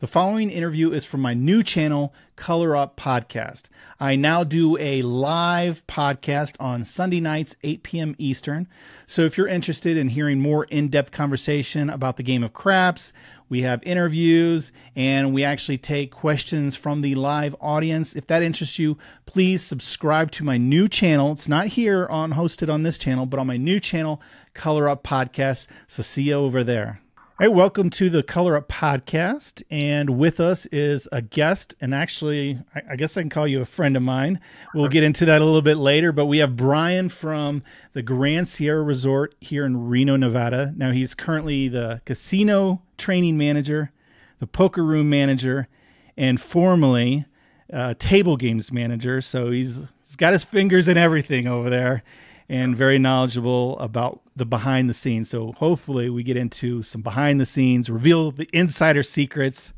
The following interview is from my new channel, Color Up Podcast. I now do a live podcast on Sunday nights, 8 p.m. Eastern. So if you're interested in hearing more in-depth conversation about the game of craps, we have interviews, and we actually take questions from the live audience. If that interests you, please subscribe to my new channel. It's not here hosted on this channel, but on my new channel, Color Up Podcast. So see you over there. Hey, welcome to the Color Up Podcast, and with us is a guest, and actually, I guess I can call you a friend of mine. We'll get into that a little bit later, but we have Brian from the Grand Sierra Resort here in Reno, Nevada. Now, he's currently the casino training manager, the poker room manager, and formerly table games manager, so he's got his fingers in everything over there. And very knowledgeable about the behind the scenes. So hopefully we get into some behind the scenes, reveal the insider secrets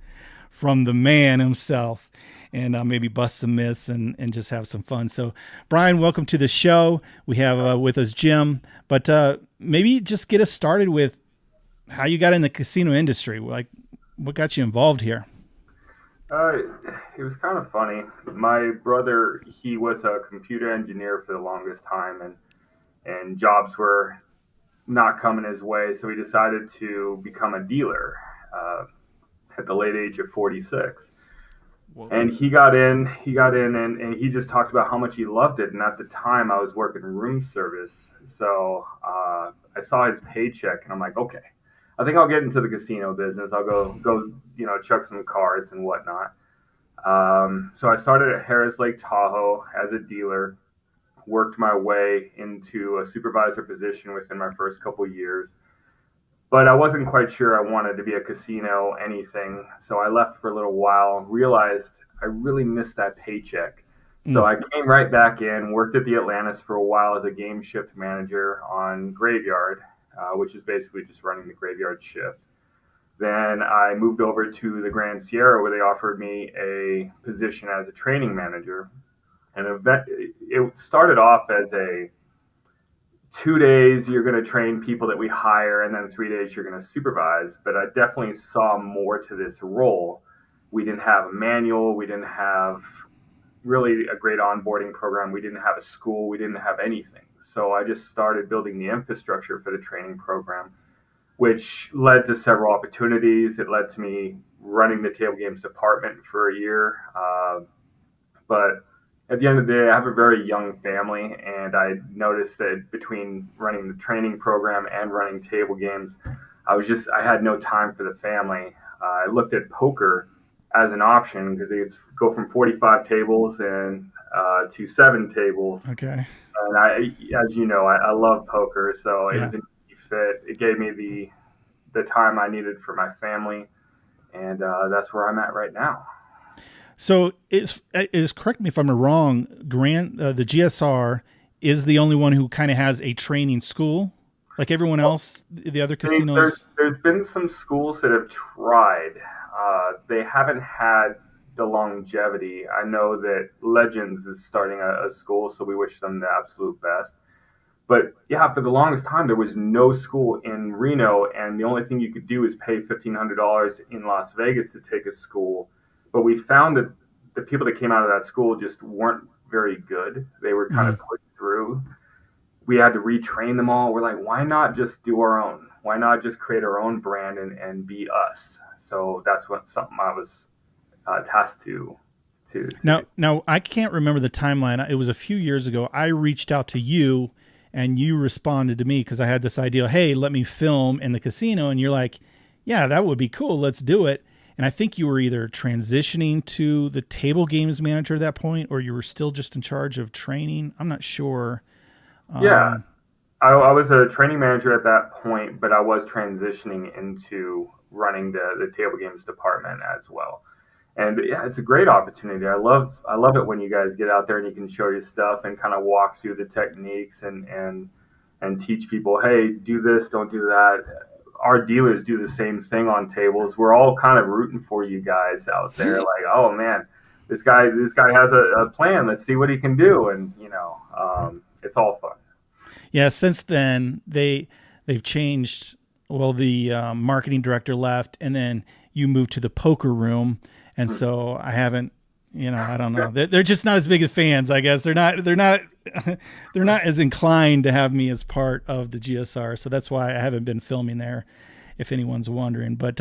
from the man himself, and maybe bust some myths and just have some fun. So Brian, welcome to the show. We have with us Jim, but maybe just get us started with how you got in the casino industry. Like, what got you involved here? It was kind of funny. My brother, he was a computer engineer for the longest time, and jobs were not coming his way, so he decided to become a dealer at the late age of 46. Whoa. And he got in and he just talked about how much he loved it. And at the time, I was working room service, so I saw his paycheck, and I'm like, okay, I think I'll get into the casino business. I'll go, chuck some cards and whatnot. So I started at Harris Lake Tahoe as a dealer. Worked my way into a supervisor position within my first couple years, but I wasn't quite sure I wanted to be a casino anything. So I left for a little while, realized I really missed that paycheck. So I came right back in, worked at the Atlantis for a while as a game shift manager on graveyard, which is basically just running the graveyard shift. Then I moved over to the Grand Sierra, where they offered me a position as a training manager. And it started off as 2 days you're going to train people that we hire, and then 3 days you're going to supervise. But I definitely saw more to this role. We didn't have a manual. We didn't have really a great onboarding program. We didn't have a school. We didn't have anything. So I just started building the infrastructure for the training program, which led to several opportunities. It led to me running the table games department for a year. But at the end of the day, I have a very young family, and I noticed that between running the training program and running table games, I had no time for the family. I looked at poker as an option because they go from 45 tables and to 7 tables. Okay. And as you know, I love poker, so it was an easy fit. It gave me the time I needed for my family, and that's where I'm at right now. So is correct me if I'm wrong, the GSR is the only one who kind of has a training school, like everyone else, the other casinos? There's been some schools that have tried. They haven't had the longevity. I know that Legends is starting a school, so we wish them the absolute best. But yeah, for the longest time, there was no school in Reno, and the only thing you could do is pay $1,500 in Las Vegas to take a school. But we found that the people that came out of that school just weren't very good. They were kind of pushed through. We had to retrain them all. We're like, why not just do our own? Why not just create our own brand and be us? So that's something I was tasked to Now, I can't remember the timeline. It was a few years ago. I reached out to you, and you responded to me because I had this idea, hey, let me film in the casino. And you're like, yeah, that would be cool. Let's do it. And I think you were either transitioning to the table games manager at that point, or you were still just in charge of training. I'm not sure. Yeah, I was a training manager at that point, but I was transitioning into running the table games department as well. And yeah, it's a great opportunity. I love it when you guys get out there and you can show your stuff and kind of walk through the techniques and teach people, hey, do this, don't do that. Our dealers do the same thing on tables. We're all kind of rooting for you guys out there. Like, oh man, this guy has a plan. Let's see what he can do. And it's all fun. Yeah. Since then they've changed. Well, the marketing director left, and then you moved to the poker room. And so I haven't, I don't know. They're just not as big of fans, I guess. They're not as inclined to have me as part of the GSR. So that's why I haven't been filming there, if anyone's wondering. But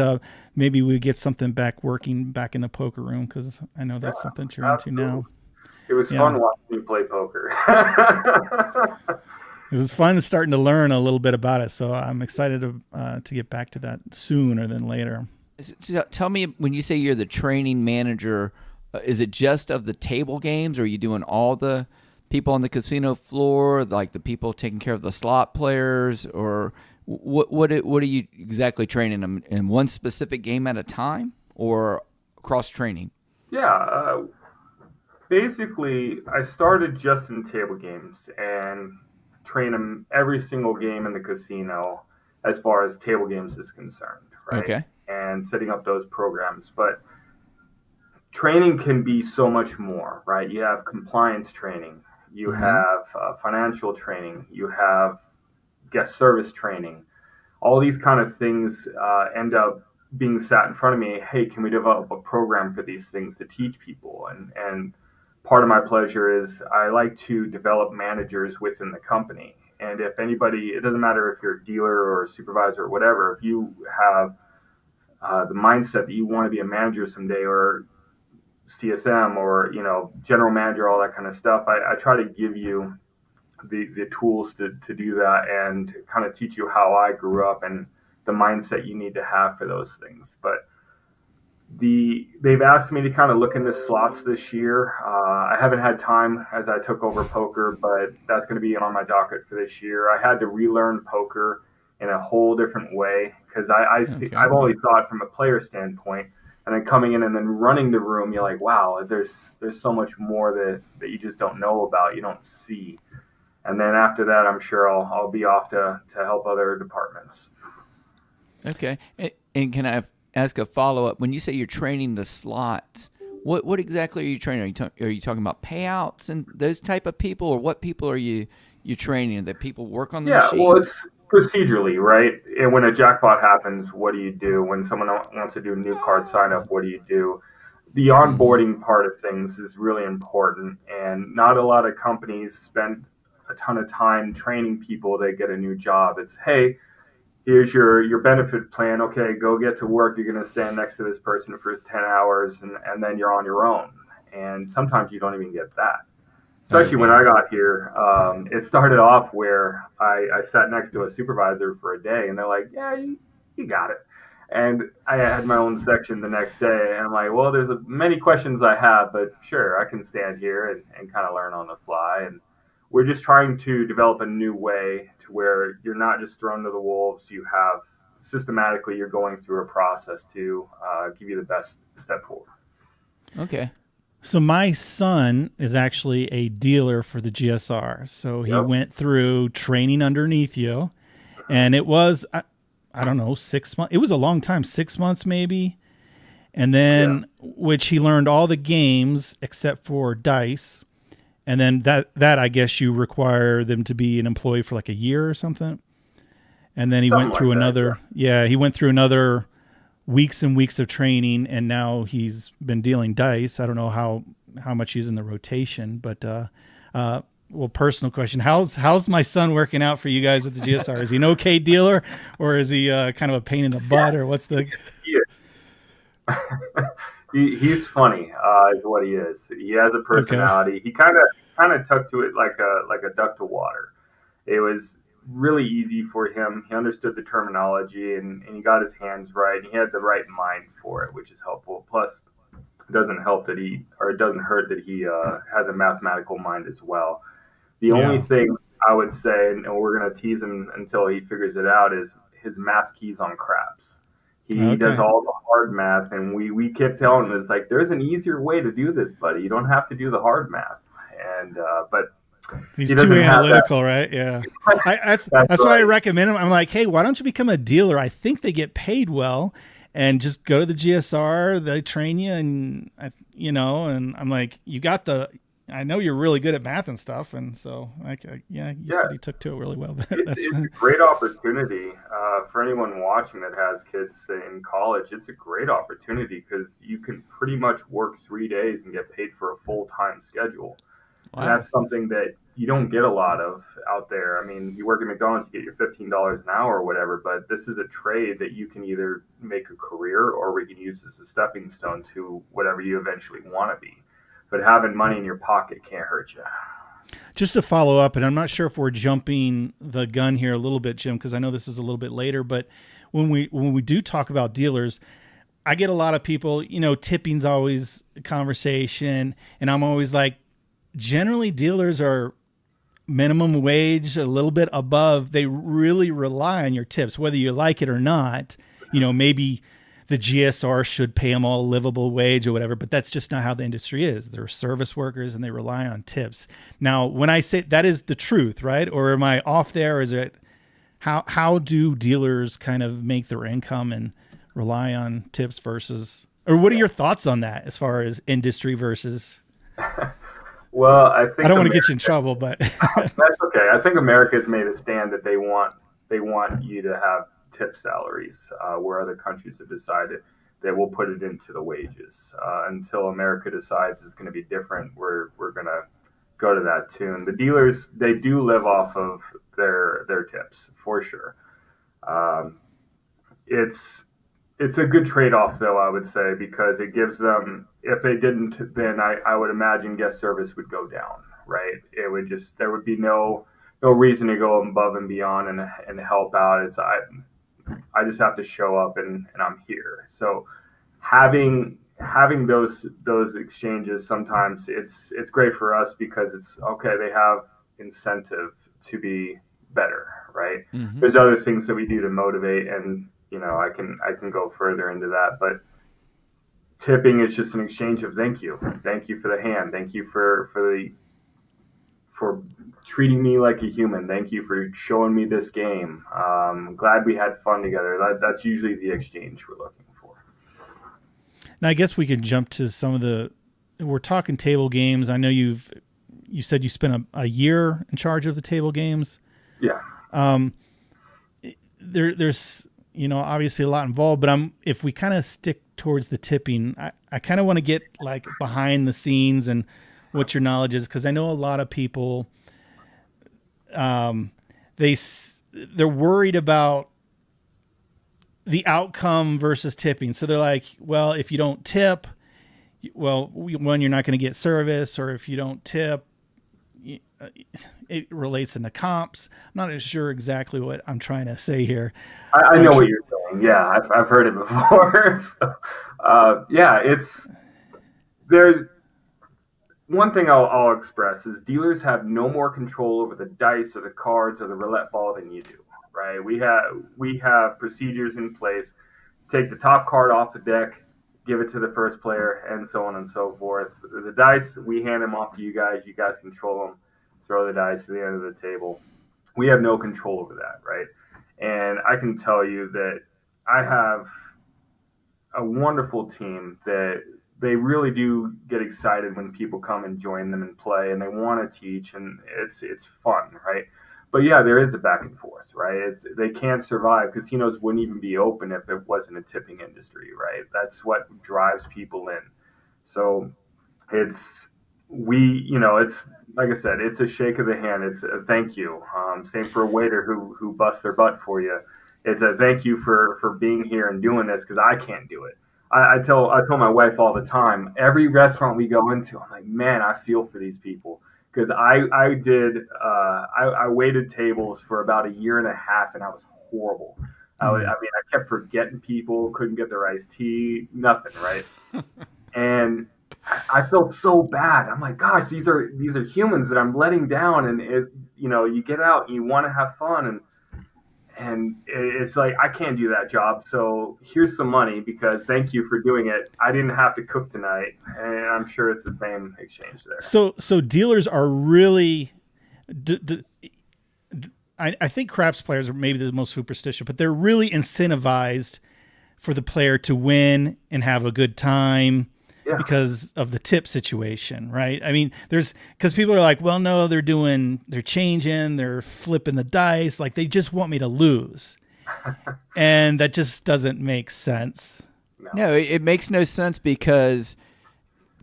maybe we get something working back in the poker room, because I know that's something you're into now. It was fun watching you play poker. It was fun starting to learn a little bit about it. So I'm excited to get back to that sooner than later. So tell me, when you say you're the training manager, is it just of the table games, or are you doing all the people on the casino floor, like the people taking care of the slot players, or what are you exactly training them in, one specific game at a time, or cross training? Yeah, basically I started just in table games and train them every single game in the casino as far as table games is concerned, right? Okay. And setting up those programs, but training can be so much more, right? You have compliance training, you have financial training, you have guest service training. All these kind of things end up being sat in front of me. Hey, can we develop a program for these things to teach people? And part of my pleasure is I like to develop managers within the company. And if anybody, it doesn't matter if you're a dealer or a supervisor or whatever, if you have the mindset that you want to be a manager someday, or CSM, or general manager, all that kind of stuff, I try to give you the tools to do that, and kind of teach you how I grew up and the mindset you need to have for those things. But they've asked me to kind of look into slots this year. I haven't had time as I took over poker, but that's going to be on my docket for this year. I had to relearn poker in a whole different way, because I've always thought from a player standpoint, and then coming in and then running the room, you're like, wow, there's so much more that you just don't know about, you don't see. And then after that, I'm sure I'll be off to help other departments. Okay. And can I ask a follow-up? When you say you're training the slots, what exactly are you training? Are you talking about payouts and those type of people, or what people are you training? That people work on the machine? Yeah, well, it's procedurally, right? And when a jackpot happens, what do you do? When someone wants to do a new card sign-up, what do you do? The onboarding part of things is really important, and not a lot of companies spend a ton of time training people that get a new job. It's, hey, here's your benefit plan. Okay, go get to work. You're going to stand next to this person for 10 hours, and then you're on your own. And sometimes you don't even get that. Especially when I got here, it started off where I sat next to a supervisor for a day, and they're like, yeah, you got it. And I had my own section the next day, and I'm like, well, there's many questions I have, but sure, I can stand here and kind of learn on the fly. And we're just trying to develop a new way to where you're not just thrown to the wolves. You have systematically, you're going through a process to give you the best step forward. Okay. So my son is actually a dealer for the GSR. So he went through training underneath you, and it was, I don't know, 6 months. It was a long time, 6 months maybe. And then, which he learned all the games except for dice. And then that I guess you require them to be an employee for like a year or something. And then he went through he went through another weeks and weeks of training, and now he's been dealing dice. I don't know how much he's in the rotation, but well, personal question: how's my son working out for you guys at the GSR? Is he an okay dealer, or is he kind of a pain in the butt, or what's the? He's funny, is what he is. He has a personality. Okay. He kind of took to it like a duck to water. It was really easy for him. He understood the terminology, and he got his hands right. And he had the right mind for it, which is helpful. Plus, it doesn't hurt that he has a mathematical mind as well. The only thing I would say, and we're going to tease him until he figures it out, is his math keys on craps. He does all the hard math, and we kept telling him, it's like, there's an easier way to do this, buddy. You don't have to do the hard math. And but he's too analytical, right? Yeah. That's why I recommend him. I'm like, hey, why don't you become a dealer? I think they get paid well, and just go to the GSR. They train you, and and I'm like, you got the I know you're really good at math and stuff, and so yeah, you said you took to it really well. It's a great opportunity for anyone watching that has kids in college. It's a great opportunity because you can pretty much work 3 days and get paid for a full-time schedule. Wow. And that's something that you don't get a lot of out there. I mean, you work at McDonald's, you get your $15 an hour or whatever, but this is a trade that you can either make a career or we can use as a stepping stone to whatever you eventually want to be. But having money in your pocket can't hurt you. Just to follow up, and I'm not sure if we're jumping the gun here a little bit, Jim, because I know this is a little bit later, but when we do talk about dealers, I get a lot of people, tipping's always a conversation, and I'm always like, generally dealers are minimum wage, a little bit above. They really rely on your tips, whether you like it or not. Maybe the GSR should pay them all a livable wage or whatever, but that's just not how the industry is. They're service workers and they rely on tips. Now, when I say that is the truth, right? Or am I off there? Or is it how do dealers kind of make their income and rely on tips versus, or what are your thoughts on that as far as industry versus? Well, I think I don't want to get you in trouble, but that's okay. I think America's made a stand that they want you to have tip salaries, where other countries have decided they will put it into the wages. Until America decides it's going to be different, we're going to go to that tune. The dealers, they do live off of their tips for sure. It's a good trade-off, though, I would say, because it gives them, if they didn't, then I would imagine guest service would go down, right? It would just, there would be no reason to go above and beyond and help out. I just have to show up and I'm here. So having those exchanges, sometimes it's great for us because it's okay. They have incentive to be better, right? Mm-hmm. There's other things that we do to motivate, and I can go further into that, but tipping is just an exchange of thank you for the hand, thank you for treating me like a human. Thank you for showing me this game. Glad we had fun together. That's usually the exchange we're looking for. Now, I guess we could jump to we're talking table games. I know you said you spent a year in charge of the table games. Yeah. There's, obviously a lot involved, but if we kind of stick towards the tipping, I kind of want to get like behind the scenes and what your knowledge is, because I know a lot of people, they're worried about the outcome versus tipping. So they're like, well, if you don't tip, well, one, you're not going to get service, or if you don't tip, it relates into comps. I'm not sure exactly what I'm trying to say here. I know what you're saying. Yeah, I've heard it before. So, there's one thing I'll express is dealers have no more control over the dice or the cards or the roulette ball than you do, right? We have procedures in place. Take the top card off the deck, give it to the first player, and so on and so forth. The dice, we hand them off to you guys. You guys control them. Throw the dice to the end of the table. We have no control over that, right? And I can tell you that I have a wonderful team that they really do get excited when people come and join them and play, and they want to teach, and it's fun, right? But yeah, there is a back and forth, right? They can't survive. Casinos wouldn't even be open if it wasn't a tipping industry, right? That's what drives people in. So it's like I said, it's a shake of the hand. It's a thank you. Same for a waiter who busts their butt for you. It's a thank you for being here and doing this, because I can't do it. I tell my wife all the time, every restaurant we go into, I'm like, man, I feel for these people. Because I waited tables for about a year and a half, and I was horrible. I kept forgetting people, couldn't get their iced tea, nothing, right? And I felt so bad. I'm like, gosh, these are humans that I'm letting down, and you get out and you want to have fun, and it's like, I can't do that job, so here's some money because thank you for doing it. I didn't have to cook tonight, and I'm sure it's the same exchange there. So dealers are really, I think craps players are maybe the most superstitious, but they're really incentivized for the player to win and have a good time. Yeah. because of the tip situation, right? I mean, because people are like, well, no, they're changing, they're flipping the dice. Like they just want me to lose. And that just doesn't make sense. No, it makes no sense because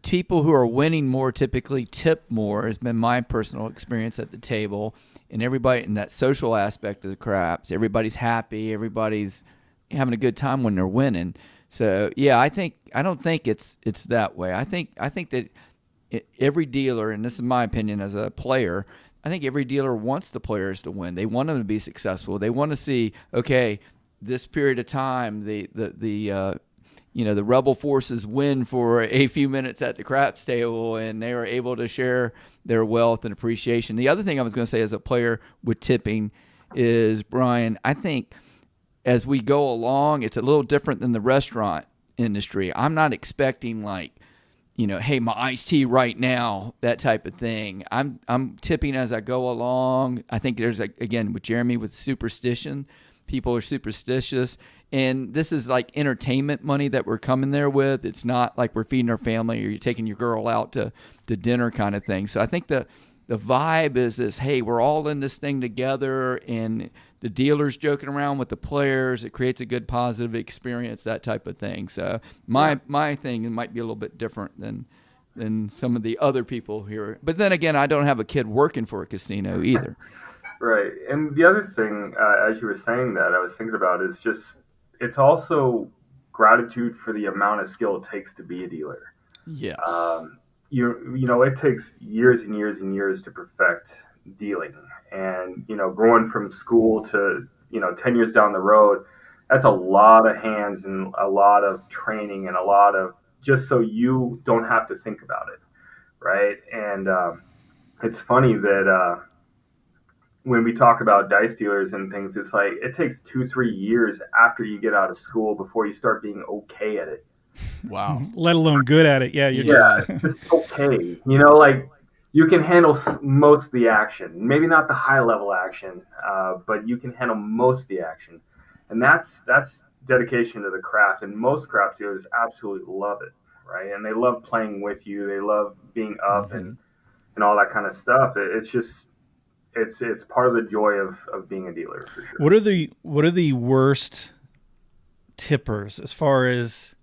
people who are winning more typically tip more, has been my personal experience at the table. And everybody in that social aspect of the craps, everybody's happy, everybody's having a good time when they're winning. So yeah, I don't think it's that way. I think that every dealer, and this is my opinion as a player, I think every dealer wants the players to win. They want them to be successful. They want to see, okay, this period of time, the rebel forces win for a few minutes at the craps table, and they are able to share their wealth and appreciation. The other thing I was going to say as a player with tipping is, Brian, I think as we go along, it's a little different than the restaurant industry. I'm not expecting like, hey, my iced tea right now, that type of thing. I'm tipping as I go along. I think there's, again, with Jeremy, with superstition, people are superstitious. And this is like entertainment money that we're coming there with. It's not like we're feeding our family or you're taking your girl out to dinner kind of thing. So I think the vibe is this, hey, we're all in this thing together, and the dealer's joking around with the players. It creates a good positive experience, that type of thing. So my thing might be a little bit different than some of the other people here. But then again, I don't have a kid working for a casino either. Right. And the other thing, as you were saying that, I was thinking about is just, it's also gratitude for the amount of skill it takes to be a dealer. Yes. It takes years and years and years to perfect dealing. And, growing from school to, 10 years down the road, that's a lot of hands and a lot of training and a lot of just so you don't have to think about it. Right. And it's funny that when we talk about dice dealers and things, it's like it takes 2-3 years after you get out of school before you start being okay at it. Wow. Let alone good at it. Yeah. Just okay. Like you can handle most of the action, maybe not the high level action, but you can handle most of the action. And that's dedication to the craft. And most craft dealers absolutely love it. Right. And they love playing with you. They love being up and all that kind of stuff. It's just, it's part of the joy of being a dealer for sure. What are the worst tippers as far as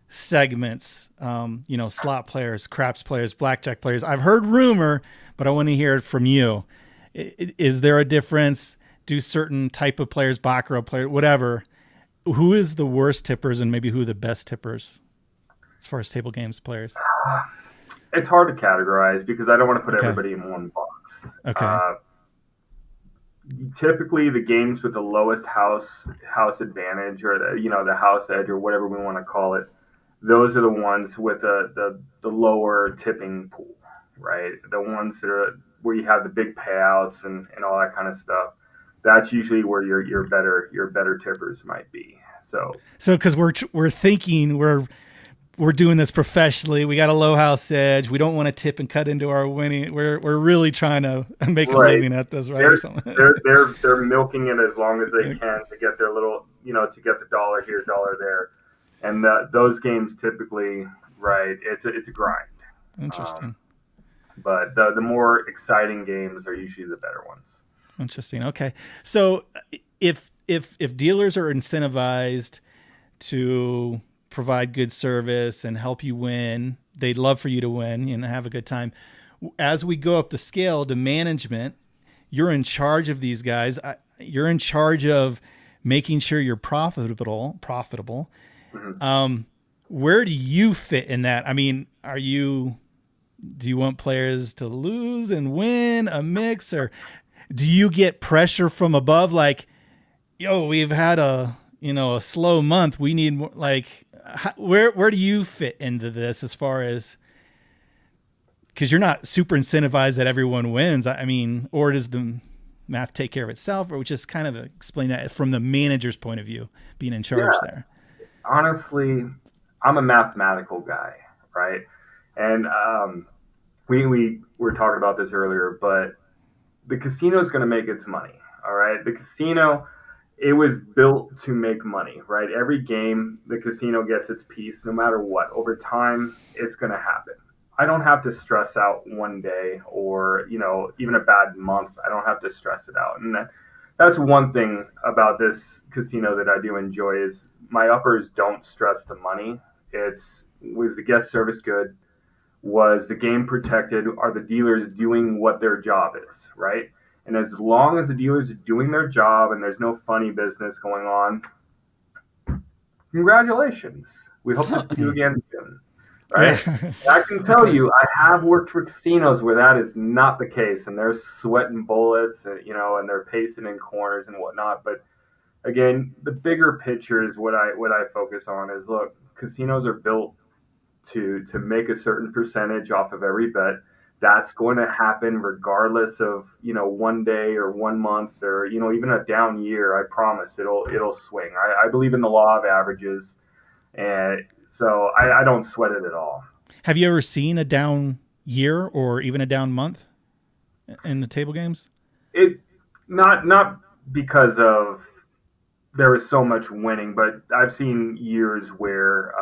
segments? Slot players, craps players, blackjack players. I've heard rumor, but I want to hear it from you. Is there a difference? Do certain type of players, baccarat players, whatever, who is the worst tippers and maybe who are the best tippers as far as table games players? It's hard to categorize because I don't want to put everybody in one box. Okay. Typically, the games with the lowest house advantage, or the house edge, or whatever we want to call it, those are the ones with the lower tipping pool, right? The ones that are where you have the big payouts and all that kind of stuff. That's usually where your better tippers might be. So because we're thinking we're doing this professionally. We got a low house edge. We don't want to tip and cut into our winning. We're really trying to make a living at this, right? They're milking it as long as they can to get their little, to get the dollar here, dollar there, and those games typically, right? It's a grind. Interesting. But the more exciting games are usually the better ones. Interesting. Okay, so if dealers are incentivized to provide good service and help you win, they'd love for you to win and have a good time. As we go up the scale to management, you're in charge of these guys. You're in charge of making sure you're profitable. Mm-hmm. Where do you fit in that? I mean, do you want players to lose and win, a mix, or do you get pressure from above? Like, we've had a slow month. We need more, like, where do you fit into this as far as, because you're not super incentivized that everyone wins. I mean, or does the math take care of itself, or just kind of explain that from the manager's point of view, being in charge there? Honestly, I'm a mathematical guy, right? And we were talking about this earlier, but the casino is going to make its money, all right? The casino it was built to make money, right? Every game, the casino gets its piece no matter what. Over time, it's going to happen. I don't have to stress out one day or, even a bad month. I don't have to stress it out. And that's one thing about this casino that I do enjoy is my uppers don't stress the money. Was the guest service good? Was the game protected? Are the dealers doing what their job is, right? And as long as the dealers are doing their job and there's no funny business going on, congratulations. We hope to see you again soon. Right? Yeah. I can tell you, I have worked for casinos where that is not the case, and they're sweating bullets, and they're pacing in corners and whatnot. But again, the bigger picture is what I focus on is, look, casinos are built to make a certain percentage off of every bet. That's going to happen regardless of, one day or 1 month or, even a down year. I promise it'll swing. I believe in the law of averages. And so I don't sweat it at all. Have you ever seen a down year or even a down month in the table games? Not because of there was so much winning, but I've seen years where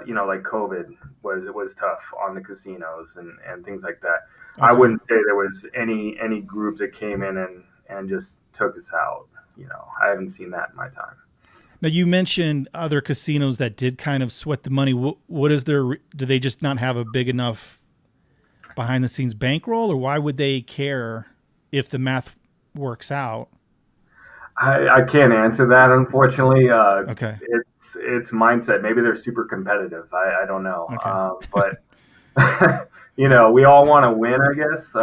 like COVID was tough on the casinos and things like that. Okay. I wouldn't say there was any group that came in and just took us out. I haven't seen that in my time. Now, you mentioned other casinos that did kind of sweat the money. What is do they just not have a big enough behind-the-scenes bankroll, or why would they care if the math works out? I can't answer that, unfortunately. Okay. It's mindset. Maybe they're super competitive. I don't know. Okay. But we all want to win, I guess.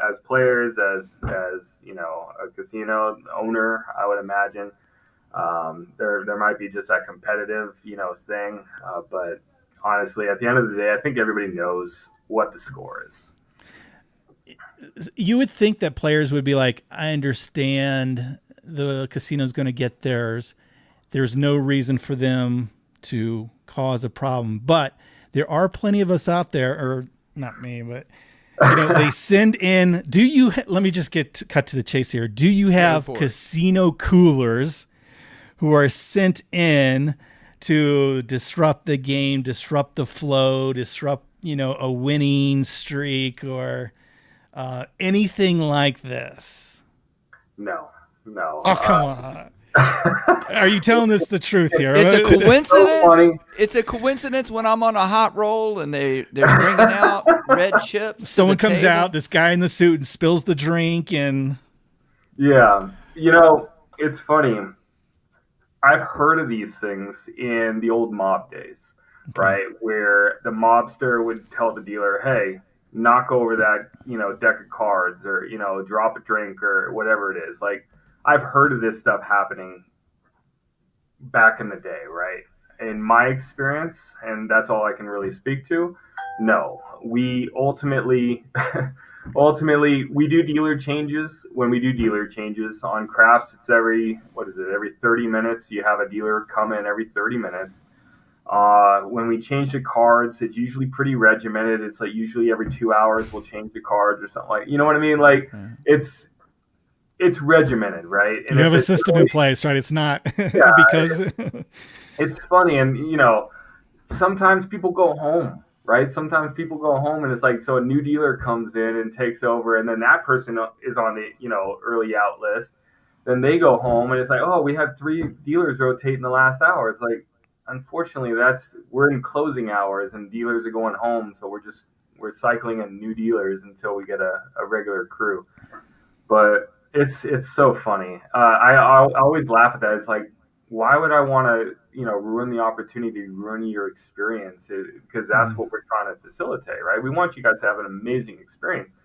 As players, as a casino owner, I would imagine. There might be just that competitive, thing. But honestly, at the end of the day, I think everybody knows what the score is. You would think that players would be like, I understand the casino's going to get theirs. There's no reason for them to cause a problem. But there are plenty of us out there, or not me, but they send in. Let me just cut to the chase here. Do you have casino coolers who are sent in to disrupt the game, disrupt the flow, disrupt, a winning streak or anything like this? No. Oh, come on. Are you telling us the truth here? It's a coincidence. It's a coincidence when I'm on a hot roll and they're bringing out red chips. Someone comes out, this guy in the suit, and spills the drink. And yeah, it's funny. I've heard of these things in the old mob days, right? Where the mobster would tell the dealer, hey, knock over that, deck of cards or, drop a drink or whatever it is. Like, I've heard of this stuff happening back in the day, right? In my experience, and that's all I can really speak to, no. We ultimately we do dealer changes. When we do dealer changes on craps, it's every 30 minutes. You have a dealer come in every 30 minutes. When we change the cards, it's usually pretty regimented. It's like usually every 2 hours we'll change the cards or something like, you know what I mean? Like it's regimented, right? And you have a system in place, right? It's not because it's funny. And, sometimes people go home, right? Sometimes people go home and it's like, so a new dealer comes in and takes over and then that person is on the, early out list. Then they go home and it's like, oh, we had 3 dealers rotate in the last hour. It's like, unfortunately, we're in closing hours and dealers are going home. So we're cycling in new dealers until we get a regular crew. But it's so funny. I always laugh at that. It's like, why would I want to, ruin the opportunity, ruin your experience? Because that's what we're trying to facilitate, right? We want you guys to have an amazing experience.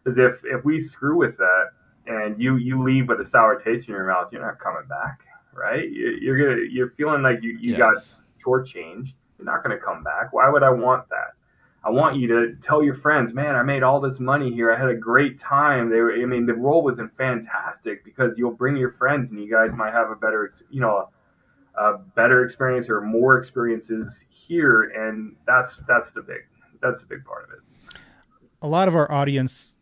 Because if we screw with that and you leave with a sour taste in your mouth, you're not coming back, right? You're feeling like you got shortchanged. You're not going to come back. Why would I want that? I want you to tell your friends, man, I made all this money here. I had a great time. The roll wasn't fantastic because you'll bring your friends and you guys might have a better experience or more experiences here. And that's the big part of it. A lot of our audience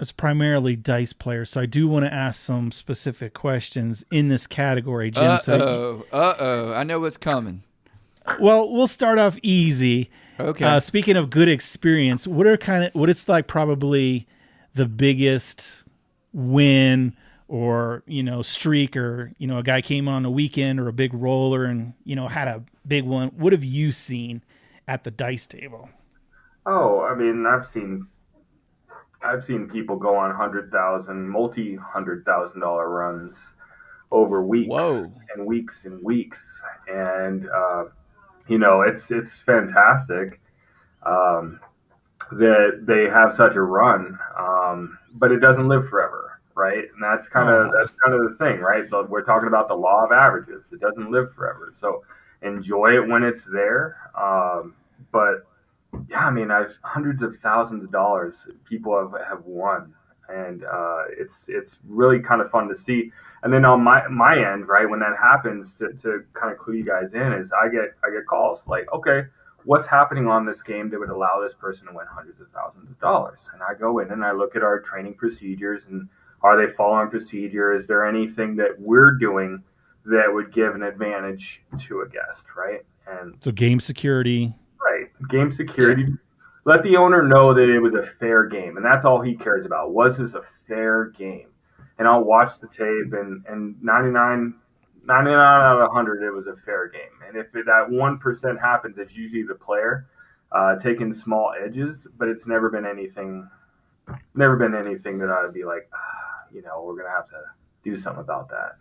it's primarily dice players, so I do want to ask some specific questions in this category, Jim. I know what's coming. Well, we'll start off easy. Okay. Speaking of good experience, what it's like probably the biggest win or, streak, or, a guy came on a weekend or a big roller and, had a big one. What have you seen at the dice table? Oh, I mean, I've seen people go on multi-$100,000 runs over weeks and weeks and weeks. And, it's fantastic that they have such a run, but it doesn't live forever, right? And that's kind of the thing, right? We're talking about the law of averages. It doesn't live forever. So enjoy it when it's there. But yeah, I mean, I've hundreds of thousands of dollars people have won, and it's really kind of fun to see. And then on my end, right, when that happens, to kind of clue you guys in, is I get calls like, okay, what's happening on this game that would allow this person to win hundreds of thousands of dollars? And I go in and I look at our training procedures, and are they following procedure? Is there anything that we're doing that would give an advantage to a guest, right? And so game security. Right. Game security. Yeah. Let the owner know that it was a fair game, and that's all he cares about. Was this a fair game? And I'll watch the tape, and 99 out of 100, it was a fair game. And if that 1% happens, it's usually the player taking small edges, but it's never been anything that I'd be like, we're going to have to do something about that.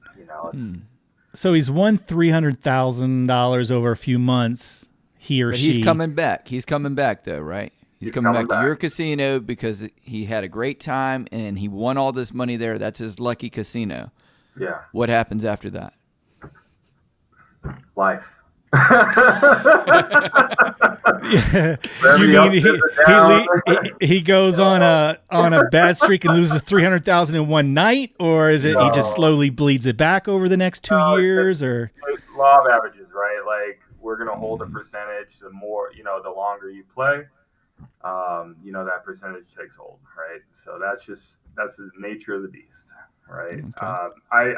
So he's won $300,000 over a few months. He's coming back. He's coming back, though, right? He's coming back to your casino because he had a great time and he won all this money there. That's his lucky casino. Yeah. What happens after that? Life. Yeah. You mean he goes on a bad streak and loses $300,000 in one night, or is it he just slowly bleeds it back over the next 2 years? Or law of averages, right? Like, we're going to hold a percentage. The more, the longer you play, that percentage takes hold, right? So that's the nature of the beast, right? Okay.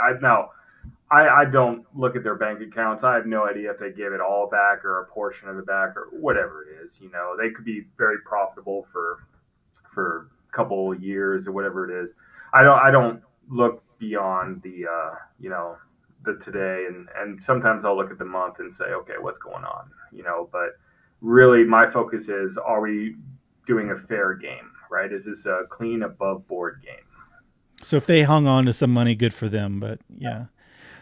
I don't look at their bank accounts. I have no idea if they give it all back or a portion of it back or whatever it is. They could be very profitable for a couple of years or whatever it is. I don't look beyond the today, and sometimes I'll look at the month and say, okay, what's going on? But really my focus is, are we doing a fair game, right? Is this a clean above board game? So if they hung on to some money, good for them, but yeah.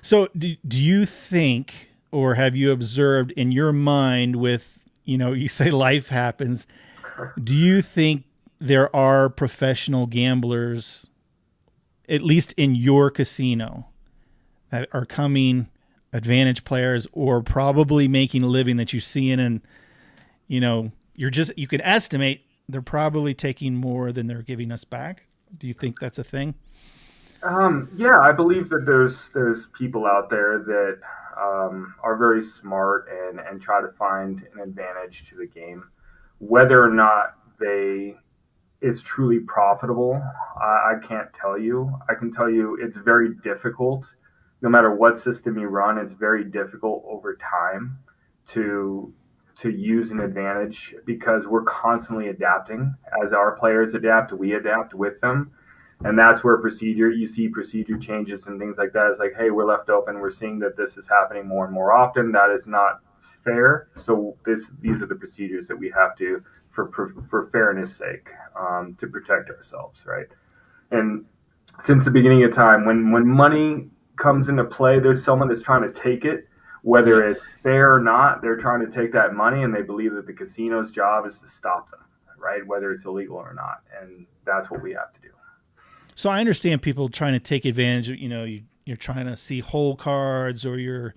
So do you think, or have you observed in your mind with, you say life happens, do you think there are professional gamblers, at least in your casino, that are coming, advantage players, or probably making a living that you see in, and, you can estimate they're probably taking more than they're giving us back? Do you think that's a thing? Yeah, I believe that there's people out there that are very smart and try to find an advantage to the game. Whether or not it's truly profitable, I can't tell you. I can tell you it's very difficult. No matter what system you run, it's very difficult over time to use an advantage, because we're constantly adapting. As our players adapt, we adapt with them. And that's where you see procedure changes and things like that. It's like, hey, we're left open. We're seeing that this is happening more and more often. That is not fair. So these are the procedures that we have to, for fairness sake, to protect ourselves, right? And since the beginning of time, when money comes into play, there's someone that's trying to take it, whether it's fair or not. They're trying to take that money, and they believe that the casino's job is to stop them, right? Whether it's illegal or not. And that's what we have to do. So I understand people trying to take advantage of, you're trying to see whole cards, or you're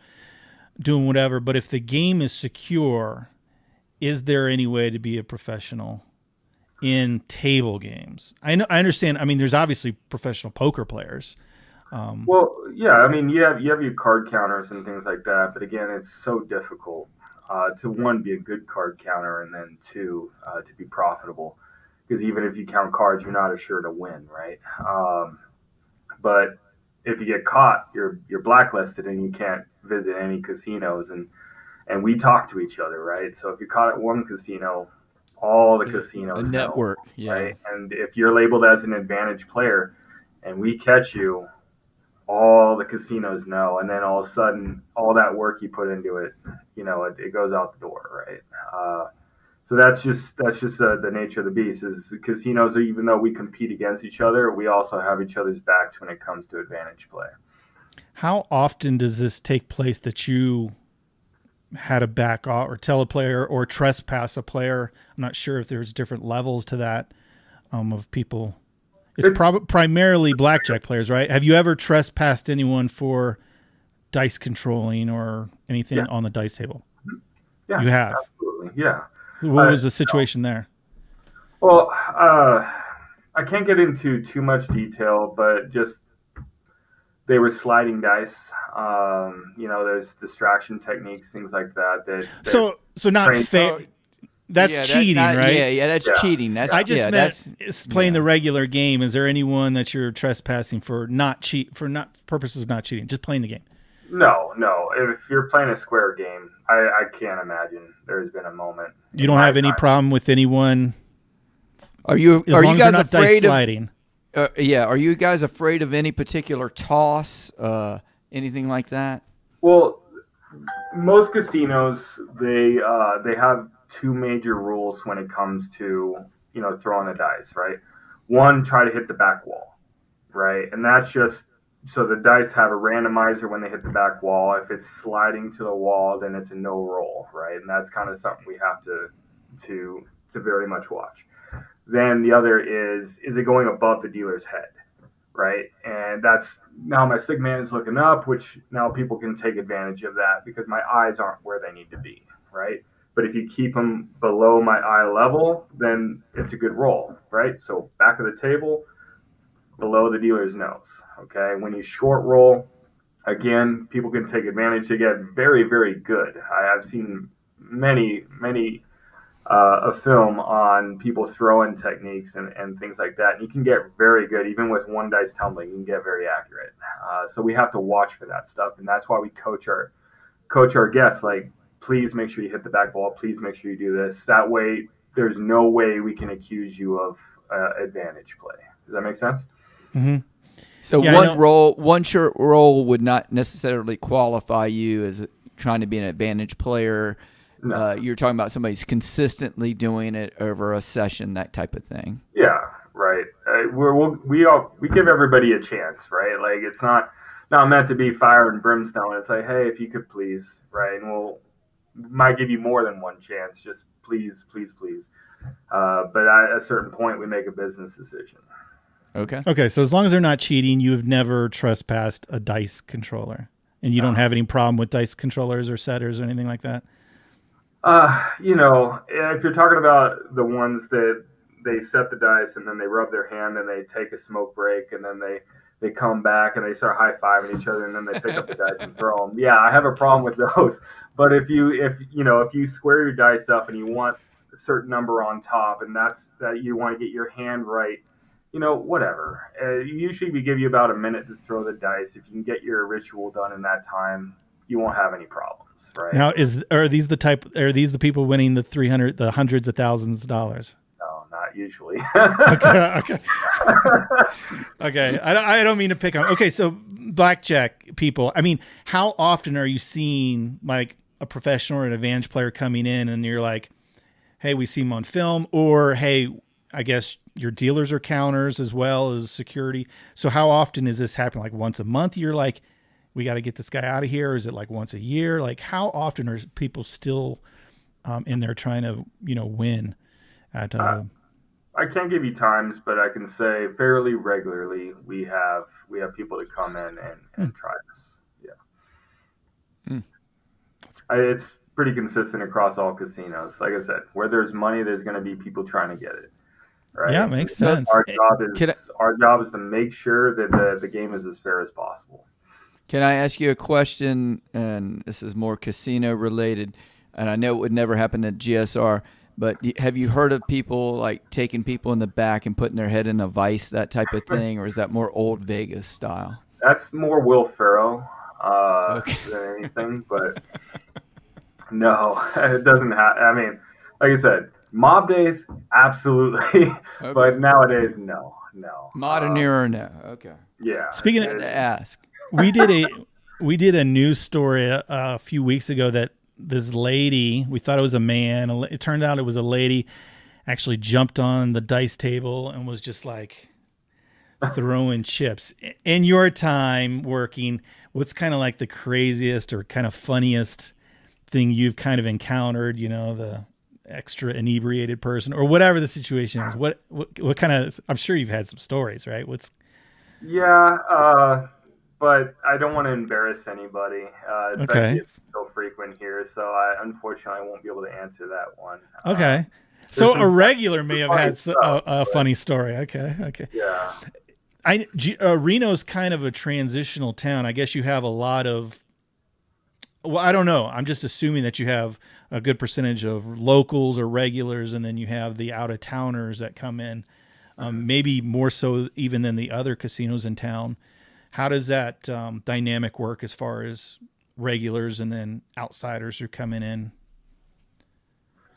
doing whatever. But if the game is secure, is there any way to be a professional in table games? I understand. I mean, there's obviously professional poker players. Well, yeah. I mean, you have your card counters and things like that. But again, it's so difficult to, one, be a good card counter, and then two, to be profitable. because even if you count cards, you're not assured to win, right? But if you get caught, you're blacklisted and you can't visit any casinos. And we talk to each other, right? So if you're caught at one casino, all the casinos a network, know, right? And if you're labeled as an advantage player and we catch you, all the casinos know. And then all of a sudden, all that work you put into it, it goes out the door, right? So that's just the nature of the beast. Is casinos, even though we compete against each other, we also have each other's backs when it comes to advantage play. How often does this take place that you had a back off or tell a player or trespass a player? I'm not sure if there's different levels to that of people. It's primarily blackjack players, right? Have you ever trespassed anyone for dice controlling or anything on the dice table? Yeah, you have. Absolutely, yeah. What was the situation there? Well, I can't get into too much detail, but just they were sliding dice. There's distraction techniques, things like that. So not fair. That's cheating, right? Yeah, that's cheating. That's I just meant it's playing the regular game. Is there anyone that you're trespassing for purposes of not cheating, just playing the game? No. If you're playing a square game, I can't imagine there's been a moment. You don't have any problem with anyone. Are you guys afraid sliding? Are you guys afraid of any particular toss, anything like that? Well, most casinos they have two major rules when it comes to throwing the dice, right? One, try to hit the back wall, right? And that's just so the dice have a randomizer when they hit the back wall. If it's sliding to the wall, then it's a no roll, right? And that's kind of something we have to very much watch. Then the other is it going above the dealer's head, right? And that's now my stick man is looking up, which now people can take advantage of that because my eyes aren't where they need to be, right? But if you keep them below my eye level, then it's a good roll, right? So back of the table, below the dealer's nose, okay? When you short roll, again, people can take advantage. They get very, very good. I've seen many a film on people throwing techniques and things like that. And you can get very good, even with one dice tumbling, you can get very accurate. So we have to watch for that stuff. And that's why we coach our guests, like, please make sure you hit the back ball. Please make sure you do this. That way, there's no way we can accuse you of advantage play. Does that make sense? Mm-hmm. So one short roll would not necessarily qualify you as trying to be an advantage player. No. You're talking about somebody's consistently doing it over a session, that type of thing. Yeah, right. We give everybody a chance, right? Like, it's not meant to be fire and brimstone. It's like, hey, if you could please, right? And we might give you more than one chance. Just please. But at a certain point, we make a business decision. Okay. So as long as they're not cheating, you've never trespassed a dice controller, and you don't have any problem with dice controllers or setters or anything like that. If you're talking about the ones that they set the dice and then they rub their hand and they take a smoke break and then they come back and they start high-fiving each other and then they pick up the dice and throw them. Yeah, I have a problem with those. But if you square your dice up and you want a certain number on top and that you want to get your hand right, whatever. Usually we give you about a minute to throw the dice. If you can get your ritual done in that time, you won't have any problems, right? Now, are these the people winning the hundreds of thousands of dollars? No, not usually. Okay. Okay. I don't mean to pick on. Okay, so blackjack people. I mean, how often are you seeing like a professional or an advantage player coming in and you're like, hey, we see him on film, or hey, I guess your dealers are counters as well as security. So how often is this happening? Like once a month? You're like, we got to get this guy out of here. Or is it like once a year? Like how often are people still in there trying to, win at, I can't give you times, but I can say fairly regularly we have people that come in and try this. Yeah. It's pretty consistent across all casinos. Like I said, where there's money, there's going to be people trying to get it. Right? Yeah, makes sense. Our job is to make sure that the game is as fair as possible. Can I ask you a question? And this is more casino related, and I know it would never happen at GSR. But have you heard of people like taking people in the back and putting their head in a vice, that type of thing, or is that more old Vegas style? That's more Will Ferrell Okay. than anything, but no, it doesn't have. I mean, like I said, mob days, absolutely, Okay. but nowadays, no. Modern era, no. Okay. Yeah. Speaking Had of, to ask. we did a news story a few weeks ago that this lady, we thought it was a man. It turned out it was a lady, actually jumped on the dice table and was just like throwing chips. In your time working, what's kind of like the craziest or kind of funniest thing you've kind of encountered? You know, the extra inebriated person or whatever the situation is. What kind of? I'm sure you've had some stories, right? Yeah, but I don't want to embarrass anybody, especially Okay. if it's so frequent here. So unfortunately, I won't be able to answer that one. Okay. So some a regular may have funny had stuff, a funny story. Okay. Yeah. Reno's kind of a transitional town. I guess you have a lot of. Well, I don't know. I'm just assuming that you have a good percentage of locals or regulars, and then you have the out of towners that come in. Maybe more so even than the other casinos in town. How does that dynamic work as far as regulars and then outsiders who are coming in?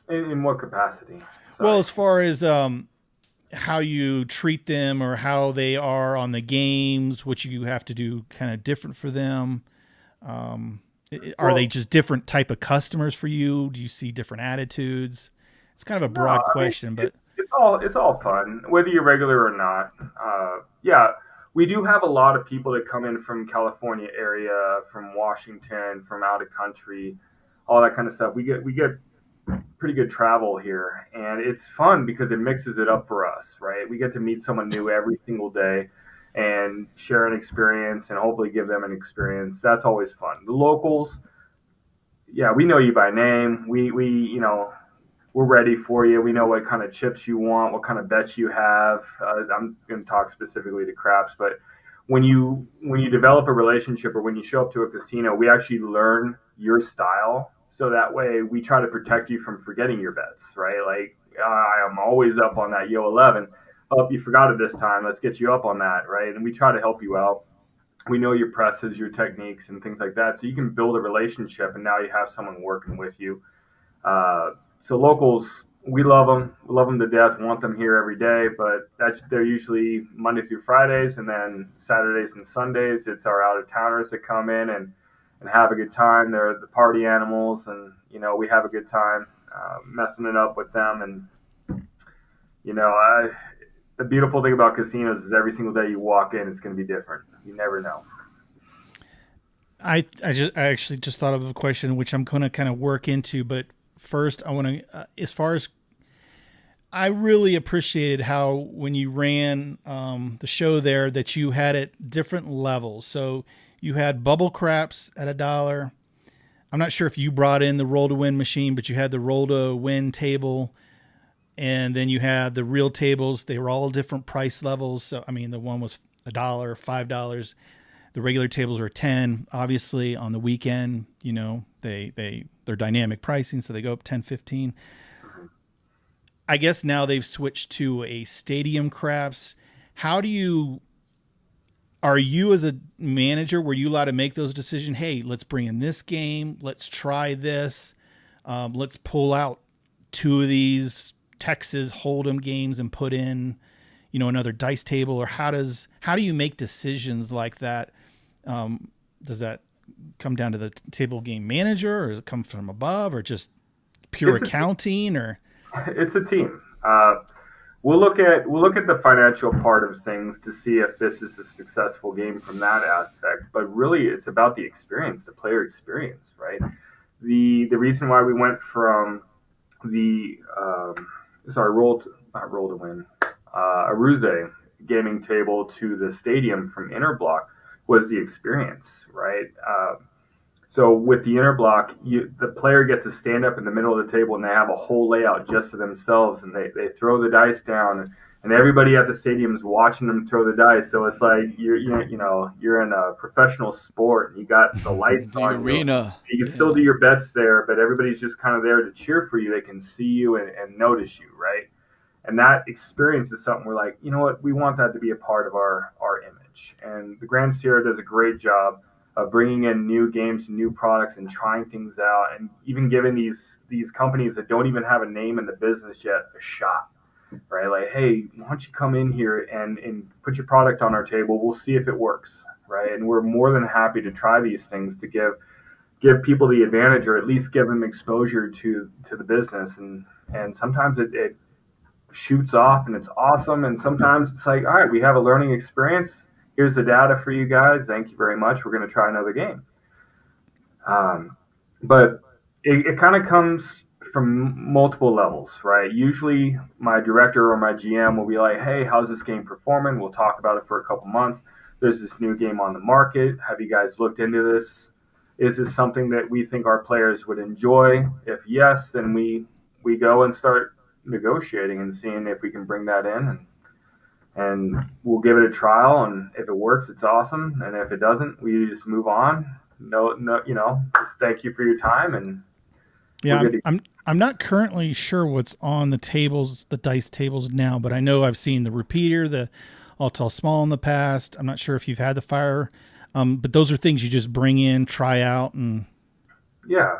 In what capacity? Sorry. Well, as far as how you treat them or how they are on the games, what you have to do kind of different for them. Are they just different type of customers for you? Do you see different attitudes? It's kind of a broad question, but it's all fun, whether you're regular or not. Yeah, we do have a lot of people that come in from California area, from Washington, from out of country, all that kind of stuff. We get pretty good travel here, and it's fun because it mixes it up for us, right? We get to meet someone new every single day and share an experience and hopefully give them an experience. That's always fun. The locals, yeah, we know you by name. We we're ready for you. We know what kind of chips you want, what kind of bets you have. I'm going to talk specifically to craps, but when you develop a relationship or when you show up to a casino, we actually learn your style. So that way we try to protect you from forgetting your bets, right? Like I am always up on that Yo 11. Oh, you forgot it this time. Let's get you up on that, right? And we try to help you out. We know your presses, your techniques, and things like that. So you can build a relationship, and now you have someone working with you. So locals, we love them. We love them to death. Want them here every day, but they're usually Monday through Fridays, and then Saturdays and Sundays. It's our out-of-towners that come in and have a good time. They're the party animals, and we have a good time messing it up with them. And the beautiful thing about casinos is every single day you walk in, it's going to be different. You never know. I actually just thought of a question which I'm going to kind of work into, but first I want to, as far as I really appreciated how when you ran the show there that you had it different levels. So you had bubble craps at $1. I'm not sure if you brought in the roll to win machine, but you had the roll to win table. And then you had the real tables. They were all different price levels. So, I mean, the one was $1, $5. The regular tables were 10. Obviously, on the weekend, they're dynamic pricing, so they go up 10, 15. I guess now they've switched to a stadium craps. Are you as a manager, were you allowed to make those decisions? Hey, let's bring in this game. Let's try this. Let's pull out 2 of these Texas Hold'em games and put in, another dice table, or how do you make decisions like that? Does that come down to the table game manager, or does it come from above, or just pure accounting, or? It's a team. We'll look at the financial part of things to see if this is a successful game from that aspect. But really, it's about the experience, the player experience, right? The reason why we went from the roll to win, Aruze gaming table to the stadium from Interblock was the experience, right? So with the Interblock, the player gets to stand up in the middle of the table and they have a whole layout just to themselves, and they throw the dice down and everybody at the stadium is watching them throw the dice. So it's like you're in a professional sport, and you got the lights The on arena. You can still do your bets there, but everybody's just kind of there to cheer for you. They can see you and notice you, right? And that experience is something we're like, you know what, we want that to be a part of our image. And the Grand Sierra does a great job of bringing in new games and new products and trying things out, and even giving these companies that don't even have a name in the business yet a shot, right? Like, hey, why don't you come in here and put your product on our table? We'll see if it works, right? And we're more than happy to try these things to give people the advantage, or at least give them exposure to the business. And sometimes it shoots off and it's awesome, and sometimes it's like, all right, we have a learning experience. Here's the data for you guys. Thank you very much. We're going to try another game. But it kind of comes from multiple levels, right? Usually my director or my GM will be like, hey, how's this game performing? We'll talk about it for a couple months. There's this new game on the market. Have you guys looked into this? Is this something that we think our players would enjoy? If yes, then we go and start negotiating and seeing if we can bring that in, and we'll give it a trial, and if it works, it's awesome, and if it doesn't, we just move on. No, just thank you for your time. And yeah, I'm not currently sure what's on the tables, the dice tables now, but I know I've seen the repeater, the all tall small in the past. I'm not sure if you've had the fire, but those are things you just bring in, try out, and yeah,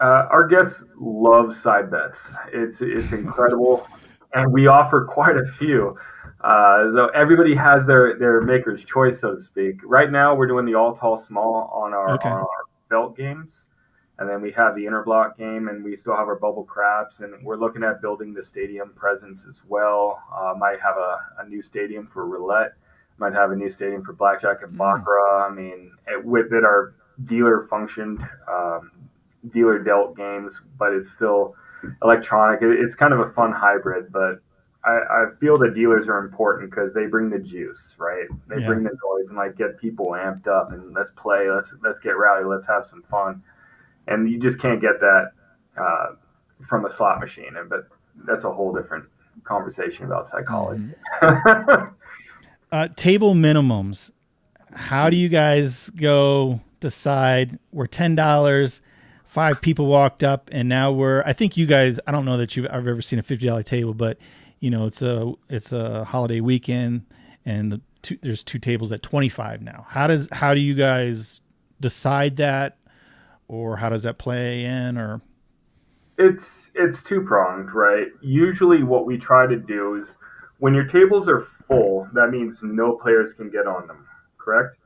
our guests love side bets. It's incredible, and we offer quite a few. So everybody has their maker's choice, so to speak. Right now, we're doing the all tall small on our felt games, and then we have the interblock game, and we still have our bubble craps, and we're looking at building the stadium presence as well. Might have a new stadium for roulette. Might have a new stadium for blackjack and baccarat. I mean, with it, our dealer functioned. Dealer dealt games, but it's still electronic. It's kind of a fun hybrid, but I feel the dealers are important because they bring the juice, right? They bring the noise and like get people amped up and let's play, let's get rowdy, let's have some fun. And you just can't get that from a slot machine. But that's a whole different conversation about psychology. Table minimums. How do you guys go decide we're $10? 5 people walked up, and now I think you guys, I don't know that I've ever seen a $50 table, but it's a holiday weekend, and there's 2 tables at 25 now. How do you guys decide that, or how does that play in? Or it's 2-pronged, right? Usually what we try to do is when your tables are full, that means no players can get on them, correct?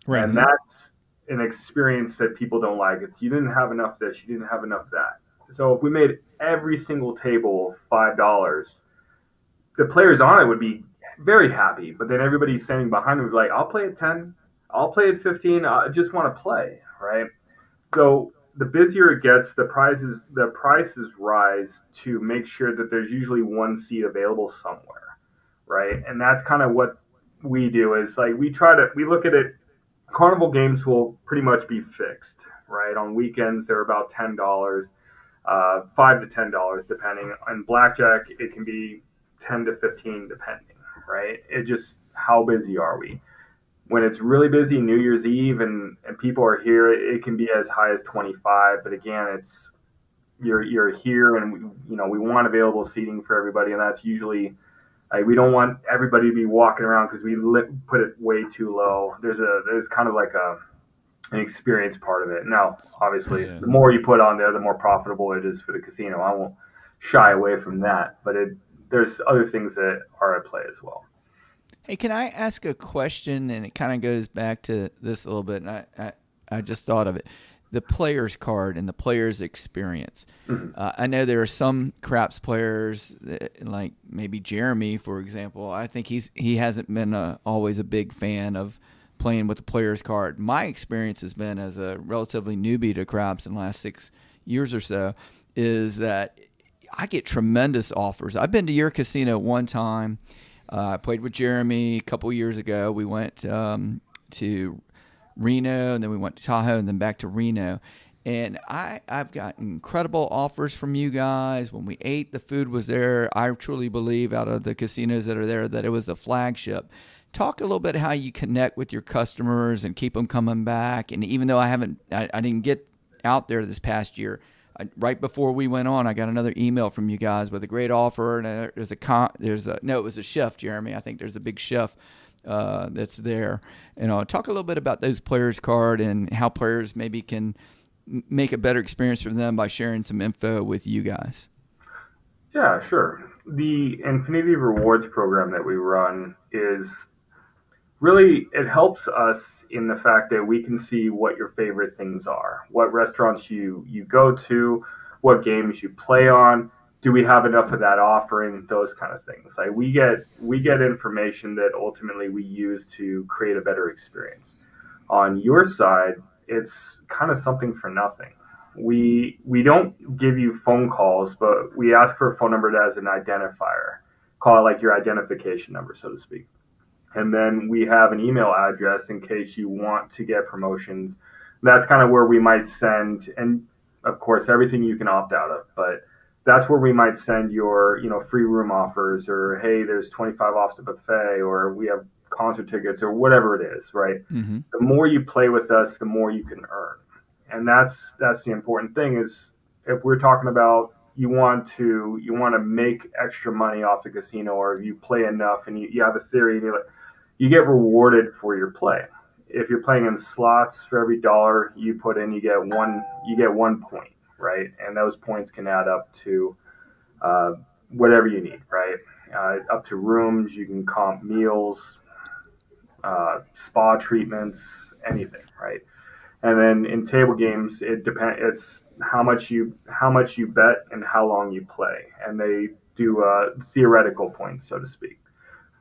Right. And that's an experience that people don't like. It's you didn't have enough this, you didn't have enough that. So if we made every single table $5, the players on it would be very happy, but then everybody standing behind them would be like, I'll play at 10, I'll play at 15, I just want to play, right? So the busier it gets, the prices rise to make sure that there's usually one seat available somewhere, right? And that's kind of what we do is like we look at it. Carnival games will pretty much be fixed, right? On weekends, they're about $10, $5 to $10, depending. On blackjack, it can be 10 to 15, depending, right? It just, how busy are we? When it's really busy, New Year's Eve, and people are here, it can be as high as 25. But again, it's you're here, and we want available seating for everybody, and that's usually. We don't want everybody to be walking around because we put it way too low. There's kind of like an experience part of it. Now, obviously, the more you put on there, the more profitable it is for the casino. I won't shy away from that, but there's other things that are at play as well. Hey, can I ask a question? And it kind of goes back to this a little bit, and I just thought of it. The player's card and the player's experience. Mm-hmm. I know there are some craps players, like maybe Jeremy, for example. I think he hasn't been always a big fan of playing with the player's card. My experience has been as a relatively newbie to craps in the last 6 years or so is that I get tremendous offers. I've been to your casino one time. I played with Jeremy a couple years ago. We went to Reno, and then we went to Tahoe, and then back to Reno. And I've got incredible offers from you guys. When we ate, the food was there. I truly believe out of the casinos that are there that it was a flagship. Talk a little bit how you connect with your customers and keep them coming back. And even though I didn't get out there this past year, right before we went on, I got another email from you guys with a great offer. And it was a chef, Jeremy. I think there's a big chef that's there. Talk a little bit about those players card and how players maybe can make a better experience for them by sharing some info with you guys. Yeah, sure. The Infinity Rewards program that we run is really, it helps us in the fact that we can see what your favorite things are, what restaurants you go to, what games you play on. Do we have enough of that offering? Those kind of things. Like we get information that ultimately we use to create a better experience. On your side, it's kind of something for nothing. We don't give you phone calls, but we ask for a phone number that has an identifier. Call it like your identification number, so to speak. And then we have an email address in case you want to get promotions. That's kind of where we might send, and of course, everything you can opt out of, but that's where we might send your, free room offers, or, hey, there's 25 off the buffet, or we have concert tickets, or whatever it is, right? Mm-hmm. The more you play with us, the more you can earn. And that's the important thing is if we're talking about you want to make extra money off the casino, or you play enough and you have a theory and you get rewarded for your play. If you're playing in slots, for every dollar you put in, you get 1 point, right? And those points can add up to whatever you need, right? Up to rooms, you can comp meals, spa treatments, anything, right? And then in table games, it's how much you bet and how long you play, and they do theoretical points, so to speak.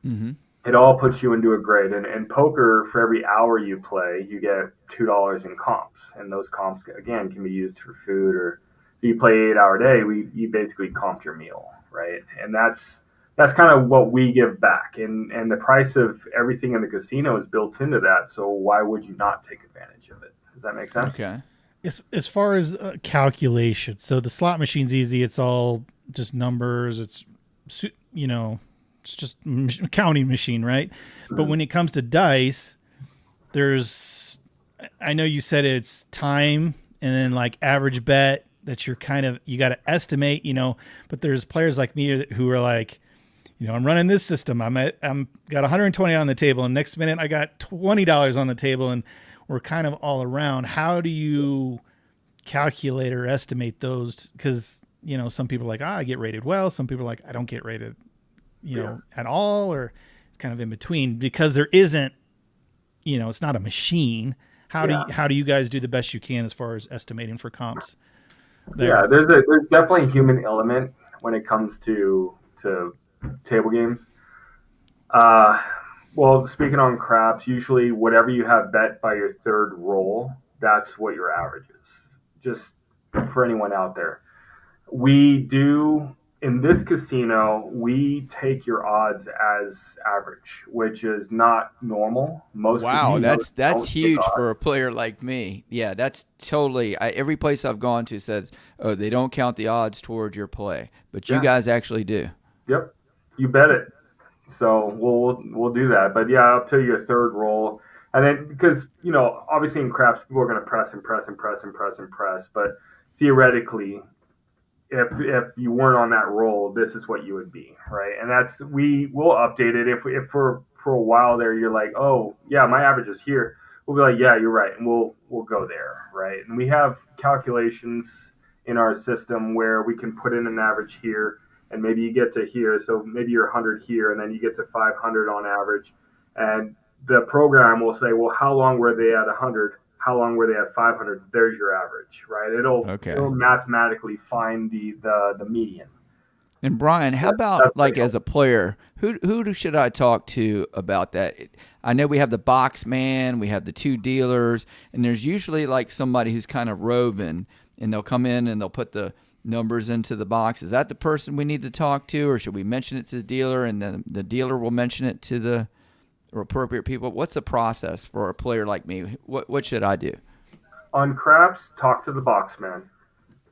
Mm-hmm. It all puts you into a grade. And in poker, for every hour you play, you get $2 in comps, and those comps again can be used for food, or if you play 8-hour day, you basically comped your meal, right? And that's kind of what we give back, and the price of everything in the casino is built into that. So why would you not take advantage of it? Does that make sense? Okay. As far as calculation, so the slot machine's easy. It's all just numbers. It's it's just a counting machine, right? Mm-hmm. But when it comes to dice, I know you said it's time and then like average bet that you got to estimate, but there's players like me who are like, I'm running this system. I'm got 120 on the table, and next minute I got $20 on the table, and we're kind of all around. How do you calculate or estimate those? Because some people are like, I get rated well. Some people are like, I don't get rated, at all, or it's kind of in between. Because there isn't, it's not a machine. How do you guys do the best you can as far as estimating for comps? Yeah, there's definitely a human element when it comes to table games. Well, speaking on craps, usually whatever you have bet by your third roll, that's what your average is. Just for anyone out there. We do, in this casino, we take your odds as average, which is not normal. Wow, that's huge for a player like me. Yeah, that's totally, every place I've gone to says, oh, they don't count the odds towards your play, but you guys actually do. Yep, you bet it. So we'll do that. But yeah, up to your third roll. And then because, obviously in craps, people are going to press and press and press and press and press. But theoretically, if you weren't on that roll, this is what you would be, right? And we'll update it. If for a while there you're like, oh, yeah, my average is here, we'll be like, yeah, you're right. And we'll go there, right? And we have calculations in our system where we can put in an average here, and maybe you get to here, so maybe you're 100 here, and then you get to 500 on average. And the program will say, well, how long were they at 100? How long were they at 500? There's your average, right? It'll mathematically find the median. And Brian, how about as a player, who should I talk to about that? I know we have the box man, we have the two dealers, and there's usually like somebody who's kind of roving, and they'll come in and they'll put the numbers into the box. Is that the person we need to talk to, or should we mention it to the dealer and then the dealer will mention it to the appropriate people? What's the process for a player like me? What should I do? On craps, talk to the boxman,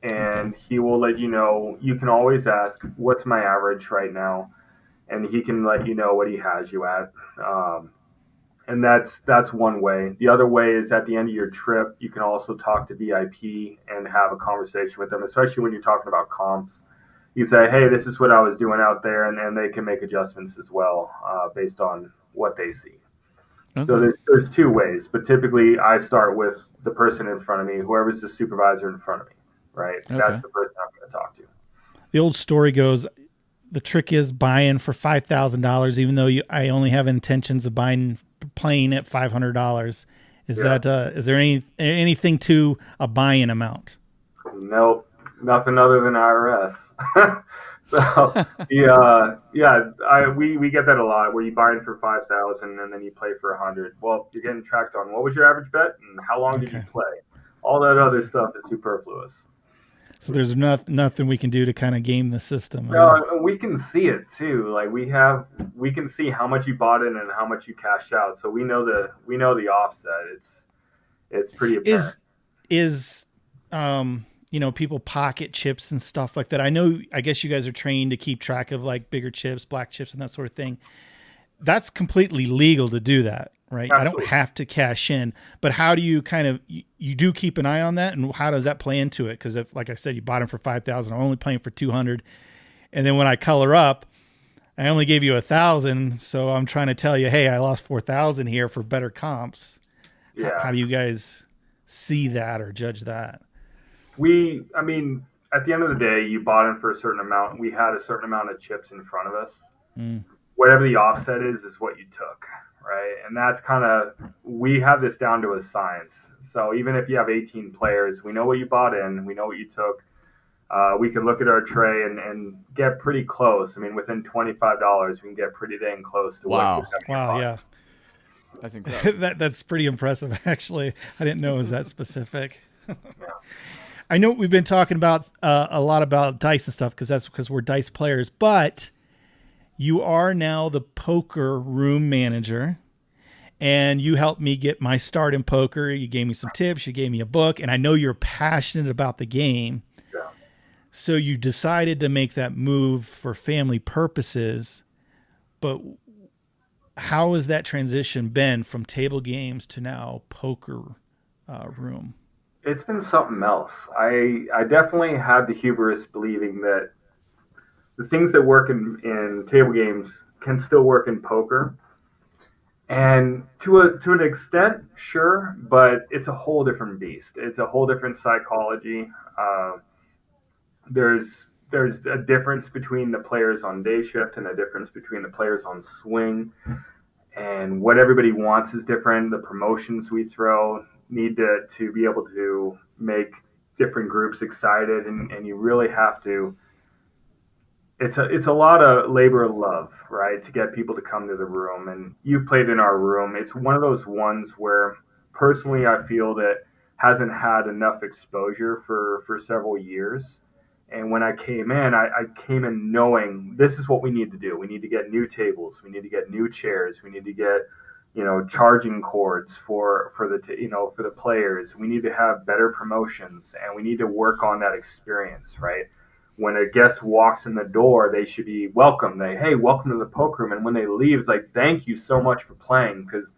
and he will let you know. You can always ask, "What's my average right now?" And he can let you know what he has you at. And that's one way. The other way is at the end of your trip, you can also talk to VIP and have a conversation with them, especially when you're talking about comps. You say, hey, this is what I was doing out there, and they can make adjustments as well based on what they see. Okay. So there's two ways, but typically I start with the person in front of me, whoever's the supervisor in front of me, right? Okay. That's the person I'm going to talk to. The old story goes, the trick is buying for $5,000, even though I only have intentions of playing at $500. Is there anything to a buy-in amount? Nope, nothing other than IRS. So we get that a lot, where you buy in for $5,000 and then you play for $100. Well, you're getting tracked on what was your average bet and how long did you play. All that other stuff is superfluous. So there's nothing we can do to kind of game the system. No, we can see it too. Like we can see how much you bought in and how much you cashed out. So we know the offset. It's pretty apparent. Is people pocket chips and stuff like that? I guess you guys are trained to keep track of like bigger chips, black chips, and that sort of thing. That's completely legal to do that, right? Absolutely. I don't have to cash in, but how do you you do keep an eye on that, and how does that play into it? Because if, like I said, you bought them for $5,000, I'm only playing for $200, and then when I color up, I only gave you $1,000, so I'm trying to tell you, hey, I lost $4,000 here for better comps. Yeah. How do you guys see that or judge that? At the end of the day, you bought in for a certain amount. We had a certain amount of chips in front of us. Whatever the offset is what you took, right? And that's we have this down to a science. So even if you have 18 players, we know what you bought in, we know what you took. We can look at our tray and get pretty close. Within $25, we can get pretty dang close to what you're having. Wow, yeah. That's incredible. That's pretty impressive, actually. I didn't know it was that specific. Yeah. I know we've been talking about a lot about dice and stuff because we're dice players, but you are now the poker room manager, and you helped me get my start in poker. You gave me some tips. You gave me a book, and I know you're passionate about the game. Yeah. So you decided to make that move for family purposes, but how has that transition been from table games to now poker room? It's been something else. I definitely had the hubris believing that the things that work in table games can still work in poker. And to an extent, sure, but it's a whole different beast. It's a whole different psychology. There's a difference between the players on day shift and a difference between the players on swing. And what everybody wants is different. The promotions we throw need to be able to make different groups excited, and you really have to. It's a lot of labor of love, right, to get people to come to the room. And you played in our room. It's one of those ones where personally I feel that hasn't had enough exposure for several years. And when I came in, I came in knowing this is what we need to do. We need to get new tables. We need to get new chairs. We need to get, charging cords for the players. We need to have better promotions, and we need to work on that experience, right? When a guest walks in the door, they should be welcome. Hey, welcome to the poker room. And when they leave, it's like, thank you so much for playing. Because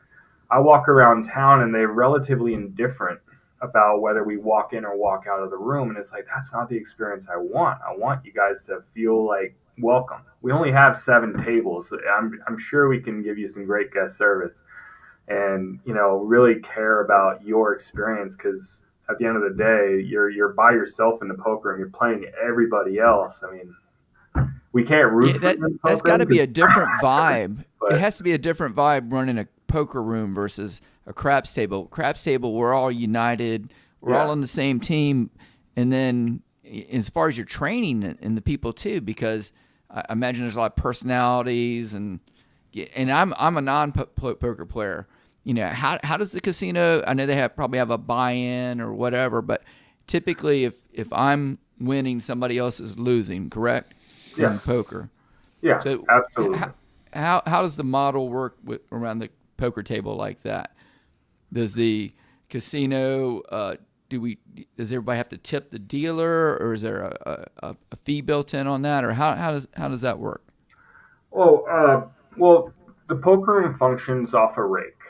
I walk around town and they're relatively indifferent about whether we walk in or walk out of the room. And it's like, that's not the experience I want. I want you guys to feel like welcome. We only have 7 tables. I'm sure we can give you some great guest service and, really care about your experience, because at the end of the day, you're by yourself in the poker and you're playing everybody else. We can't root for them. That's got to be a different vibe. It has to be a different vibe running a poker room versus a craps table. Craps table, we're all united. We're all on the same team. And then as far as your training and the people too, because I imagine there's a lot of personalities and I'm a non-poker player. How does the casino, I know they probably have a buy-in or whatever, but typically if I'm winning, somebody else is losing, correct? Yeah. In poker. Yeah, so absolutely. How does the model work around the poker table like that? Does the casino does everybody have to tip the dealer, or is there a fee built in on that, or how does that work? Well, the poker room functions off a rake,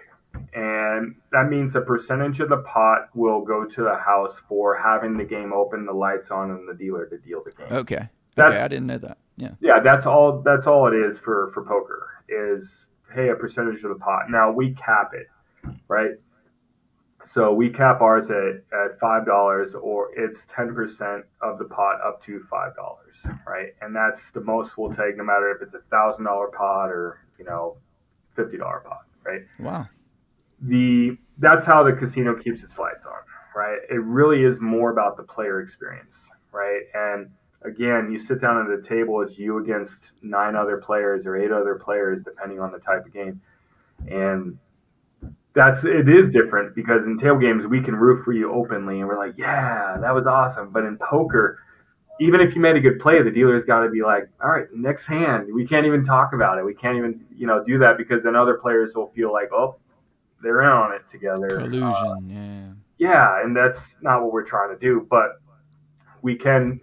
and that means a percentage of the pot will go to the house for having the game open, the lights on, and the dealer to deal the game. Okay, I didn't know that. Yeah, that's all it is for poker is, hey, a percentage of the pot. Now we cap it, right? So we cap ours at $5, or it's 10% of the pot up to $5, right? And that's the most we'll take, no matter if it's $1,000 pot or $50 pot, right? Wow. That's how the casino keeps its lights on, right? It really is more about the player experience, right? And again, you sit down at a table, it's you against 9 other players or 8 other players, depending on the type of game, and it is different because in table games we can root for you openly and we're like, yeah, that was awesome. But in poker, even if you made a good play, the dealer's got to be like, all right, next hand. We can't even talk about it. We can't even do that, because then other players will feel like, oh, they're in on it together. Collusion, yeah, and that's not what we're trying to do. But we can,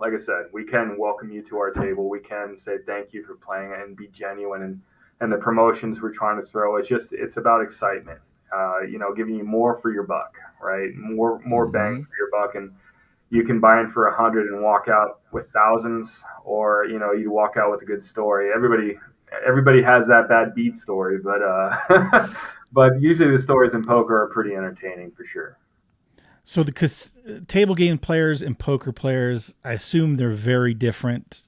like I said, we can welcome you to our table. We can say thank you for playing and be genuine. And the promotions we're trying to throw, it's about excitement, giving you more for your buck, right? More bang for your buck. And you can buy in for 100 and walk out with thousands, or, you walk out with a good story. Everybody has that bad beat story, but, but usually the stories in poker are pretty entertaining for sure. So the table game players and poker players, I assume they're very different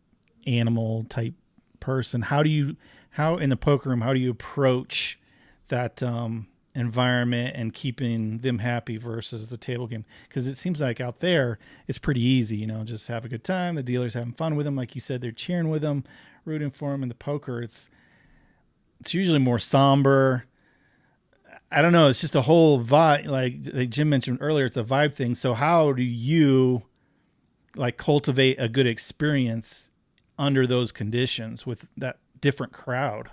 animal type person. How in the poker room, how do you approach that environment and keeping them happy versus the table game? Because it seems like out there it's pretty easy, just have a good time. The dealer's having fun with them, like you said, they're cheering with them, rooting for them. In the poker, it's usually more somber. I don't know. It's just a whole vibe. Like Jim mentioned earlier, it's a vibe thing. So how do you cultivate a good experience under those conditions with that different crowd?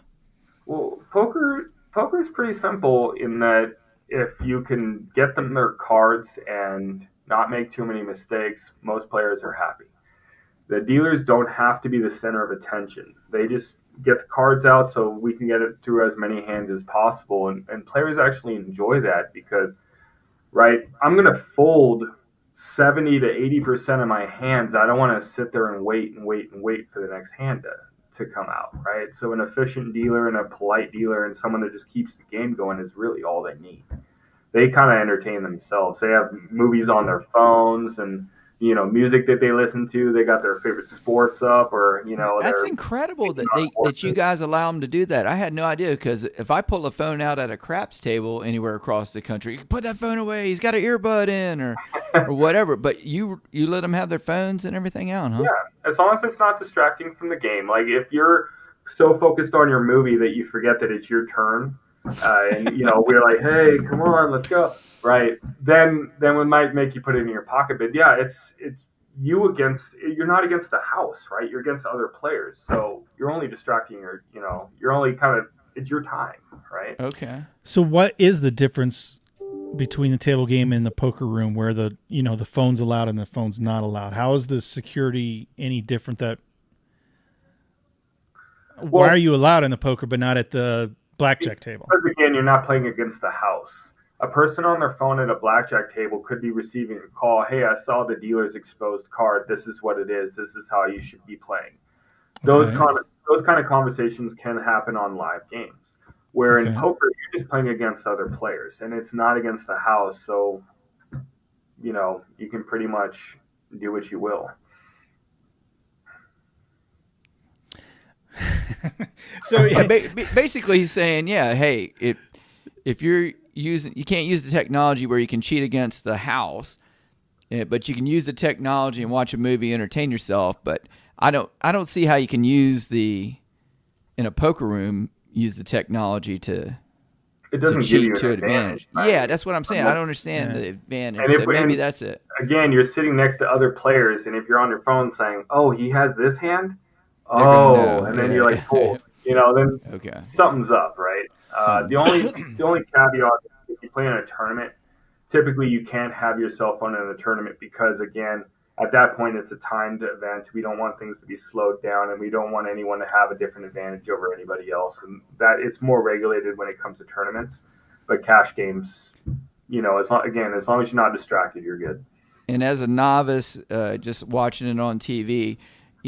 Well, poker is pretty simple in that if you can get them their cards and not make too many mistakes, most players are happy. The dealers don't have to be the center of attention. They just get the cards out so we can get it through as many hands as possible. And players actually enjoy that because, right, I'm going to fold 70 to 80% of my hands. I don't want to sit there and wait for the next hand to come out, right? So an efficient dealer and a polite dealer and someone that just keeps the game going is really all they need. They kind of entertain themselves. They have movies on their phones and, music that they listen to. They got their favorite sports up, or, that's incredible that you guys allow them to do that. I had no idea, because if I pull a phone out at a craps table anywhere across the country, put that phone away, he's got an earbud in or whatever. But you let them have their phones and everything out, huh? Yeah, as long as it's not distracting from the game. Like if you're so focused on your movie that you forget that it's your turn, and we're like, hey, come on, let's go. Right. Then we might make you put it in your pocket. But yeah, it's you're not against the house, right? You're against other players. So you're only distracting you're only it's your time, right? Okay. So what is the difference between the table game and the poker room where the phone's allowed and the phone's not allowed? How is the security any different why are you allowed in the poker but not at the blackjack table? Because again, you're not playing against the house. A person on their phone at a blackjack table could be receiving a call. Hey, I saw the dealer's exposed card. This is what it is. This is how you should be playing. Those kind of conversations can happen on live games. Where in poker, you're just playing against other players, and it's not against the house. So, you can pretty much do what you will. So yeah, basically, he's saying, hey, if you can't use the technology where you can cheat against the house, but you can use the technology and watch a movie, entertain yourself. But I don't see how you can in a poker room, use the technology to give you to an advantage. Right? Yeah, that's what I'm saying. I don't understand the advantage. Maybe that's it. Again, you're sitting next to other players, and if you're on your phone saying, "Oh, he has this hand," then you're like, "Cool," then something's up, right? The only caveat, if you play in a tournament, typically you can't have your cell phone in a tournament because, again, at that point it's a timed event. We don't want things to be slowed down, and we don't want anyone to have a different advantage over anybody else. And that it's more regulated when it comes to tournaments. But cash games, as long as you're not distracted, you're good. And as a novice, just watching it on TV,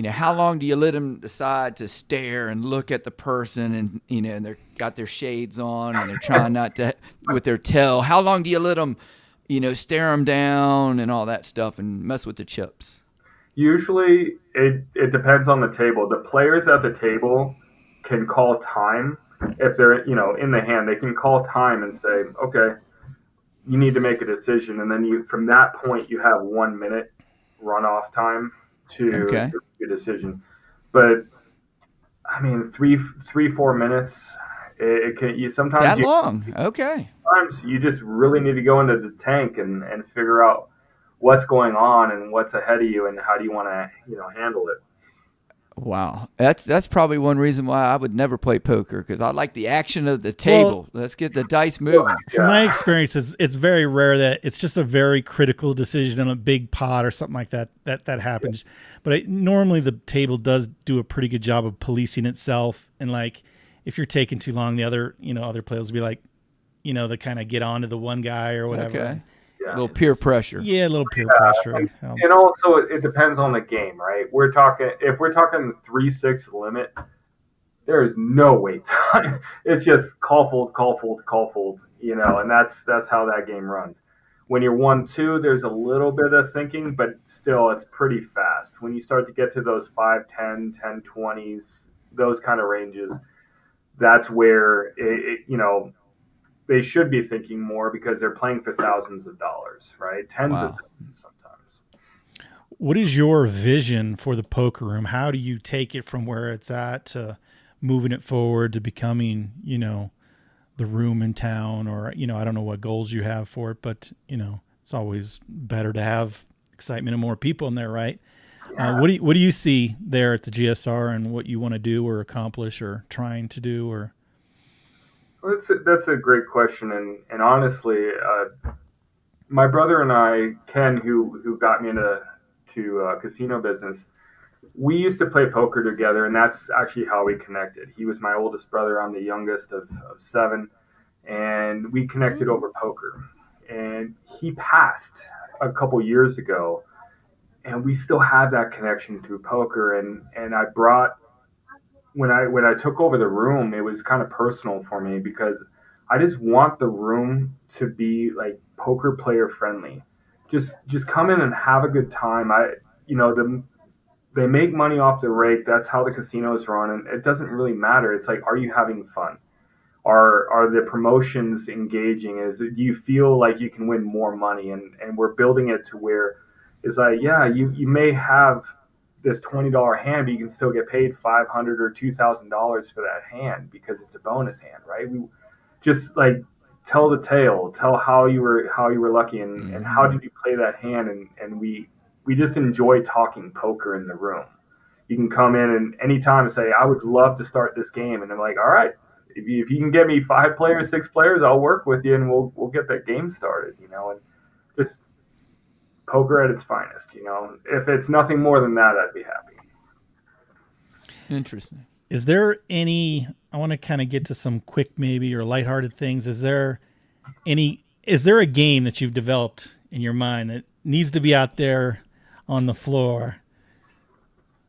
how long do you let them decide to stare and look at the person, and and they're got their shades on and they're trying not to with their tail? How long do you let them, stare them down and all that stuff and mess with the chips? Usually, it depends on the table. The players at the table can call time if they're in the hand. They can call time and say, okay, you need to make a decision, and then from that point you have 1 minute runoff time to make a decision. But I mean, 3-4 minutes. It can sometimes that long. Okay. Sometimes you just really need to go into the tank and figure out what's going on and what's ahead of you and how do you want to handle it. Wow, that's probably one reason why I would never play poker, because I like the action of the table. Let's get the dice moving. From my experience, it's very rare that it's just a very critical decision on a big pot or something like that happens. But normally the table does do a pretty good job of policing itself, and like if you're taking too long, the other players will be like, they kind of get on to the one guy or whatever. Okay. Yeah, a little peer pressure. Yeah, a little peer pressure. And also, it depends on the game, right? If we're talking 3-6 limit, there is no wait time. It's just call fold, and that's how that game runs. When you're 1-2, there's a little bit of thinking, but still, it's pretty fast. When you start to get to those 5-10, 10-20s, those kind of ranges, that's where they should be thinking more, because they're playing for thousands of dollars, right? Tens of thousands sometimes. What is your vision for the poker room? How do you take it from where it's at to moving it forward to becoming, the room in town, or, I don't know what goals you have for it, but, it's always better to have excitement and more people in there, right? Yeah. What do you see there at the GSR, and what you want to do or accomplish or trying to do, or? Well, that's a great question, and honestly, my brother and I, Ken, who got me into casino business, we used to play poker together, and that's actually how we connected. He was my oldest brother. I'm the youngest of 7, and we connected over poker. And he passed a couple years ago, and we still have that connection through poker. And I brought. When I took over the room, it was kind of personal for me, because I just want the room to be like poker player friendly. Just come in and have a good time. They make money off the rake. That's how the casinos run, and it doesn't really matter. It's like, are you having fun? Are the promotions engaging? Do you feel like you can win more money? And we're building it to where it's like, yeah, you may have this $20 hand, but you can still get paid $500 or $2,000 for that hand, because it's a bonus hand, right? We just like tell the tale, tell how you were lucky, and how did you play that hand, and we just enjoy talking poker in the room. You can come in and anytime and say, I would love to start this game, and I'm like, all right, if you can get me 5 players, 6 players, I'll work with you, and we'll get that game started, and just poker at its finest, If it's nothing more than that, I'd be happy. Interesting. Is there any, I want to kind of get to some quick maybe or lighthearted things. Is there a game that you've developed in your mind that needs to be out there on the floor?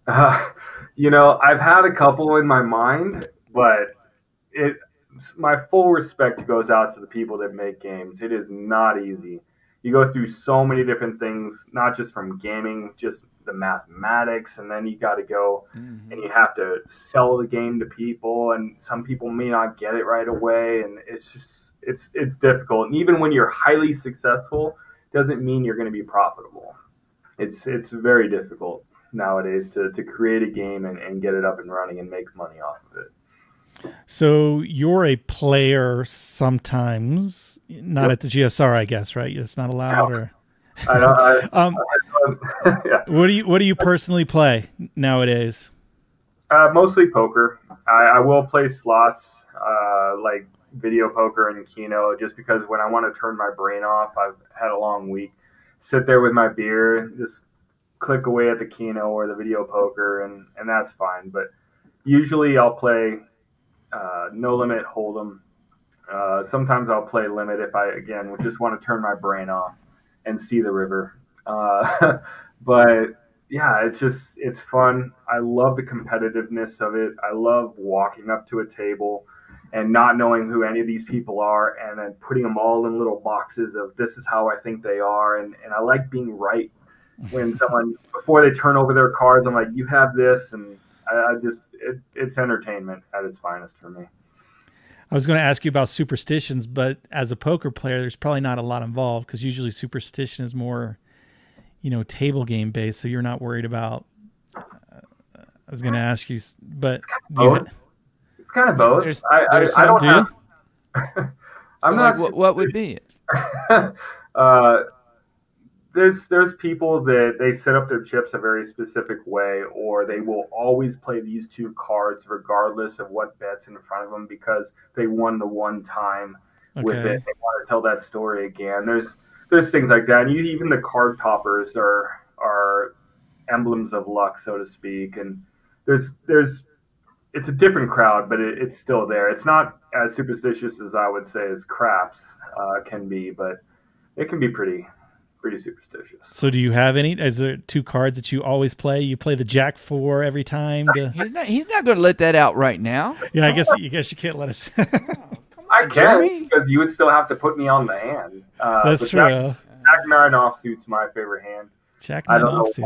I've had a couple in my mind, but my full respect goes out to the people that make games. It is not easy. You go through so many different things, not just from gaming, just the mathematics, and then you got to go and you have to sell the game to people, and some people may not get it right away, and it's difficult. And even when you're highly successful, doesn't mean you're going to be profitable. It's very difficult nowadays to create a game and get it up and running and make money off of it. So you're a player sometimes, not at the GSR, I guess, right? It's not allowed. Or yeah. What do you personally play nowadays? Mostly poker. I will play slots, like video poker and Keno, just because when I want to turn my brain off, I've had a long week, sit there with my beer, just click away at the Keno or the video poker, and that's fine. But usually I'll play no limit hold'em. Sometimes I'll play limit if I, again, just want to turn my brain off and see the river. But yeah, it's fun. I love the competitiveness of it. I love walking up to a table and not knowing who any of these people are, and then putting them all in little boxes of this is how I think they are. And I like being right when someone, before they turn over their cards, I'm like, you have this. And it's entertainment at its finest for me. I was going to ask you about superstitions, but as a poker player, there's probably not a lot involved because usually superstition is more, table game based. So you're not worried about, I was going to ask you, but it's kind of both. I don't have, I'm not, what would be it? There's people that they set up their chips a very specific way, or they will always play these two cards regardless of what bet's in front of them because they won the one time with it. They want to tell that story again. There's things like that. And even the card toppers are emblems of luck, so to speak. And it's a different crowd, but it's still there. It's not as superstitious as I would say as craps can be, but it can be pretty superstitious. So do you have any? Is there two cards that you always play? You play the Jack 4 every time? He's not going to let that out right now. Yeah, I guess you can't let us. I can, because you would still have to put me on the hand. That's true. Jack 9 offsuit's my favorite hand. Jack 9 offsuit.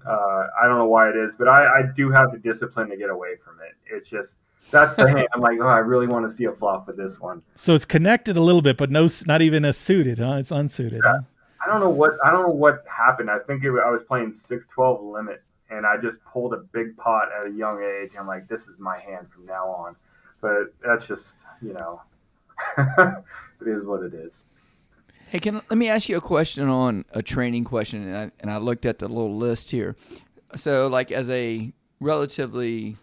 I don't know why it is, but I do have the discipline to get away from it. It's just, that's the hand. I'm like, I really want to see a flop with this one. So it's connected a little bit, but not even a suited, huh? It's unsuited. Yeah. Huh? I don't know what happened. I think I was playing 6-12 limit, and I just pulled a big pot at a young age. I'm like, this is my hand from now on. But that's just, it is what it is. Hey, let me ask you a question on a training question, and I looked at the little list here. So, like, as a relatively,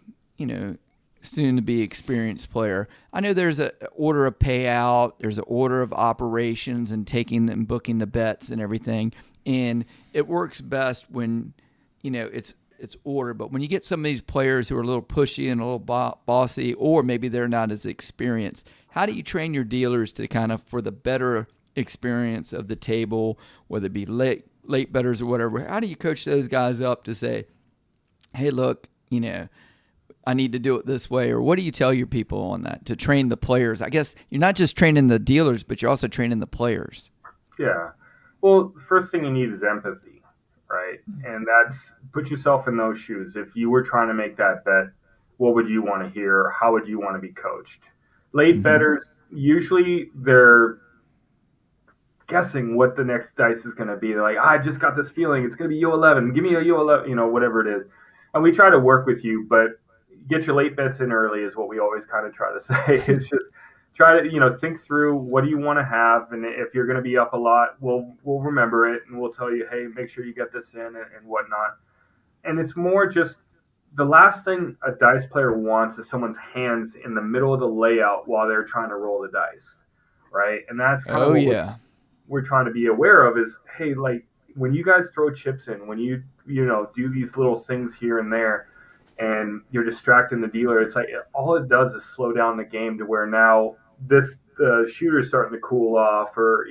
soon-to-be experienced player, I know there's an order of payout, there's an order of operations and taking and booking the bets and everything, and it works best when, it's order. But when you get some of these players who are a little pushy and a little bossy, or maybe they're not as experienced, how do you train your dealers to kind of, for the better experience of the table, whether it be late bettors or whatever, how do you coach those guys up to say, hey, look, I need to do it this way? Or what do you tell your people on that to train the players? I guess you're not just training the dealers, but you're also training the players. Yeah. Well, first thing you need is empathy, right? And that's, put yourself in those shoes. If you were trying to make that bet, what would you want to hear? How would you want to be coached? Late bettors, usually they're guessing what the next dice is going to be. They're like, I just got this feeling it's going to be U11. Give me a U11, whatever it is. And we try to work with you, but get your late bets in early is what we always kind of try to say. It's just try to, think through what do you want to have. And if you're going to be up a lot, we'll remember it and we'll tell you, hey, make sure you get this in and whatnot. And it's more just the last thing a dice player wants is someone's hands in the middle of the layout while they're trying to roll the dice, right? And that's kind of what we're trying to be aware of is, hey, like when you guys throw chips in, when you do these little things here and there, and you're distracting the dealer, it's like all it does is slow down the game to where now the shooter's starting to cool off, or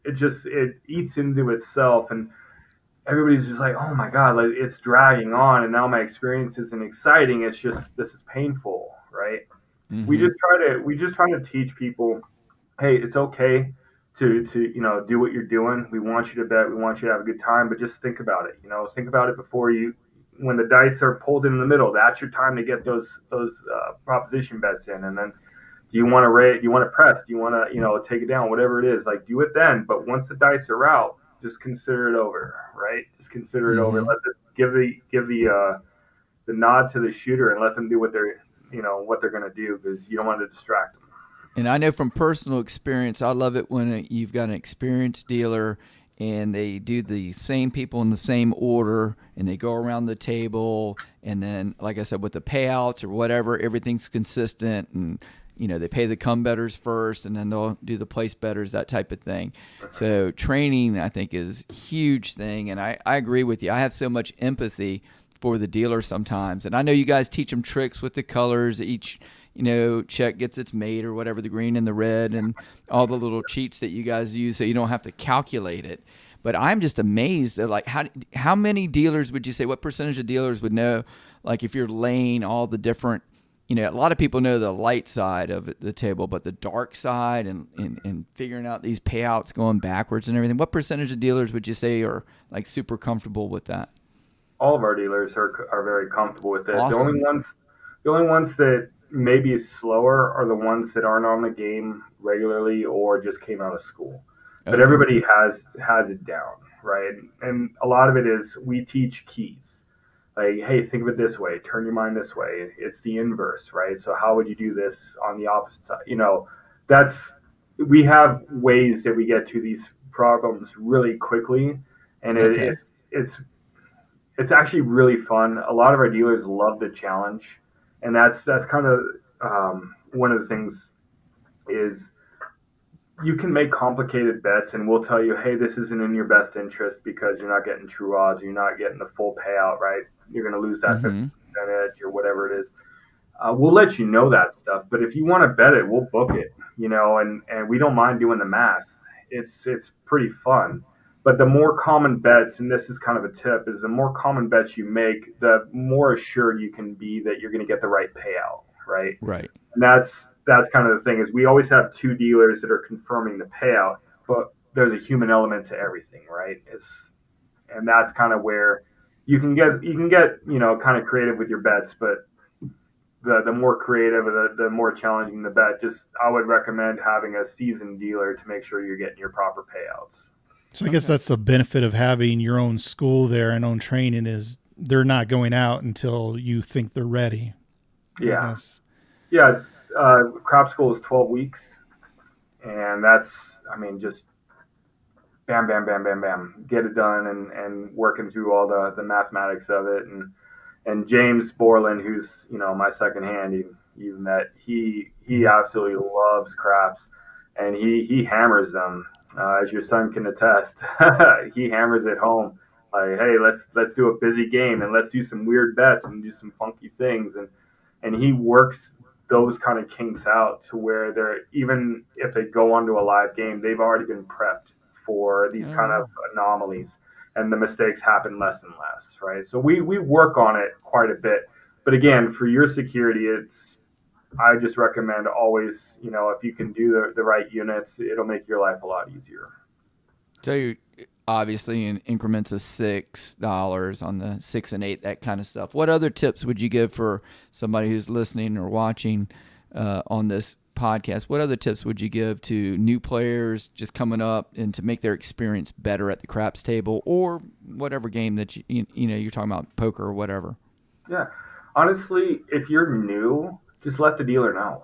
it eats into itself, and everybody's just like, oh my god, like it's dragging on, and now my experience isn't exciting. It's just, this is painful, right? Mm-hmm. We just try to teach people, hey, it's okay to do what you're doing. We want you to bet. We want you to have a good time, but just think about it. Think about it before when the dice are pulled in the middle. That's your time to get those proposition bets in. And then, do you want to rate? Do you want to press? Do you want to take it down? Whatever it is, like do it then. But once the dice are out, just consider it over, right? Just consider it over. Let give the nod to the shooter and let them do what they're going to do, because you don't want to distract them. And I know from personal experience, I love it when you've got an experienced dealer and they do the same people in the same order and they go around the table, and then, like I said, with the payouts or whatever, everything's consistent, and they pay the come bettors first, and then they'll do the place bettors, that type of thing. So training, I think, is a huge thing. And I agree with you. I have so much empathy for the dealer sometimes. And I know you guys teach them tricks with the colors. Each, check gets its mate or whatever, the green and the red, and all the little cheats that you guys use so you don't have to calculate it. But I'm just amazed at, like, how many dealers would you say, what percentage of dealers would know, like, if you're laying all the different, a lot of people know the light side of the table, but the dark side and figuring out these payouts going backwards and everything. What percentage of dealers would you say are, like, super comfortable with that? All of our dealers are very comfortable with it. Awesome. The only ones that maybe is slower are the ones that aren't on the game regularly or just came out of school. But everybody has it down, right? And a lot of it is we teach keys. Like, hey, think of it this way. Turn your mind this way. It's the inverse, right? So how would you do this on the opposite side? We have ways that we get to these problems really quickly, and it's actually really fun. A lot of our dealers love the challenge, and that's kind of one of the things is you can make complicated bets, and we'll tell you, hey, this isn't in your best interest because you're not getting true odds, you're not getting the full payout, right? You're going to lose that 50% edge or whatever it is. We'll let you know that stuff, but if you want to bet it, we'll book it, and we don't mind doing the math. It's pretty fun. But the more common bets, and this is kind of a tip, is the more common bets you make, the more assured you can be that you're going to get the right payout, right? Right. And that's kind of the thing, is we always have two dealers that are confirming the payout, but there's a human element to everything, right? And that's kind of where you can get kind of creative with your bets, but the more creative, the more challenging the bet. I would recommend having a seasoned dealer to make sure you're getting your proper payouts. So I guess that's the benefit of having your own school there and own training, is they're not going out until you think they're ready. Yeah. Yeah. Crop school is 12 weeks, and that's, just bam, bam, bam, bam, bam, get it done, and working through all the mathematics of it. And James Borland, who's, my second hand, you've met, he absolutely loves craps, and he hammers them, as your son can attest. He hammers it home. Like, hey, let's do a busy game, and let's do some weird bets and do some funky things. And he works those kind of kinks out to where they're, even if they go onto a live game, they've already been prepped for these kind of anomalies, and the mistakes happen less and less, right? So we work on it quite a bit. But again, for your security, I just recommend always, if you can do the right units, it'll make your life a lot easier. So you obviously in increments of $6 on the 6 and 8, that kind of stuff. What other tips would you give for somebody who's listening or watching on this podcast? What other tips would you give to new players just coming up and to make their experience better at the craps table or whatever game that you're talking about, poker or whatever? Yeah, honestly, if you're new, just let the dealer know,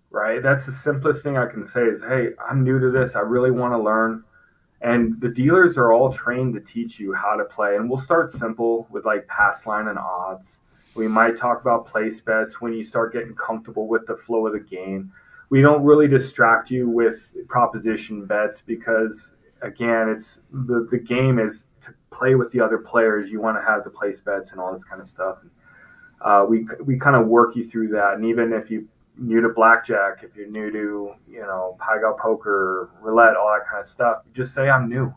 right? That's the simplest thing I can say is, hey, I'm new to this. I really want to learn. And the dealers are all trained to teach you how to play. And we'll start simple with like pass line and odds. We might talk about place bets when you start getting comfortable with the flow of the game. We don't really distract you with proposition bets because, again, it's the game is to play with the other players. You want to have the place bets and all this kind of stuff. We kind of work you through that. And even if you're new to blackjack, if you're new to, Pai-Gow poker, roulette, all that kind of stuff, just say I'm new,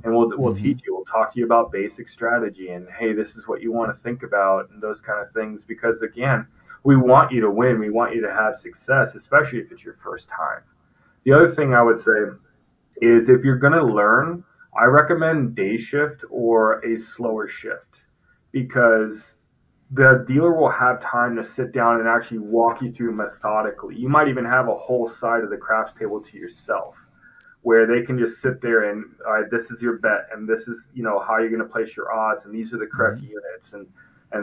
and we'll teach you. We'll talk to you about basic strategy and, hey, this is what you want to think about and those kind of things. Because again, we want you to win. We want you to have success, especially if it's your first time. The other thing I would say is if you're going to learn, I recommend day shift or a slower shift, because the dealer will have time to sit down and actually walk you through methodically. You might even have a whole side of the craps table to yourself where they can just sit there and, all right, this is your bet, and this is, how you're going to place your odds, and these are the correct units, and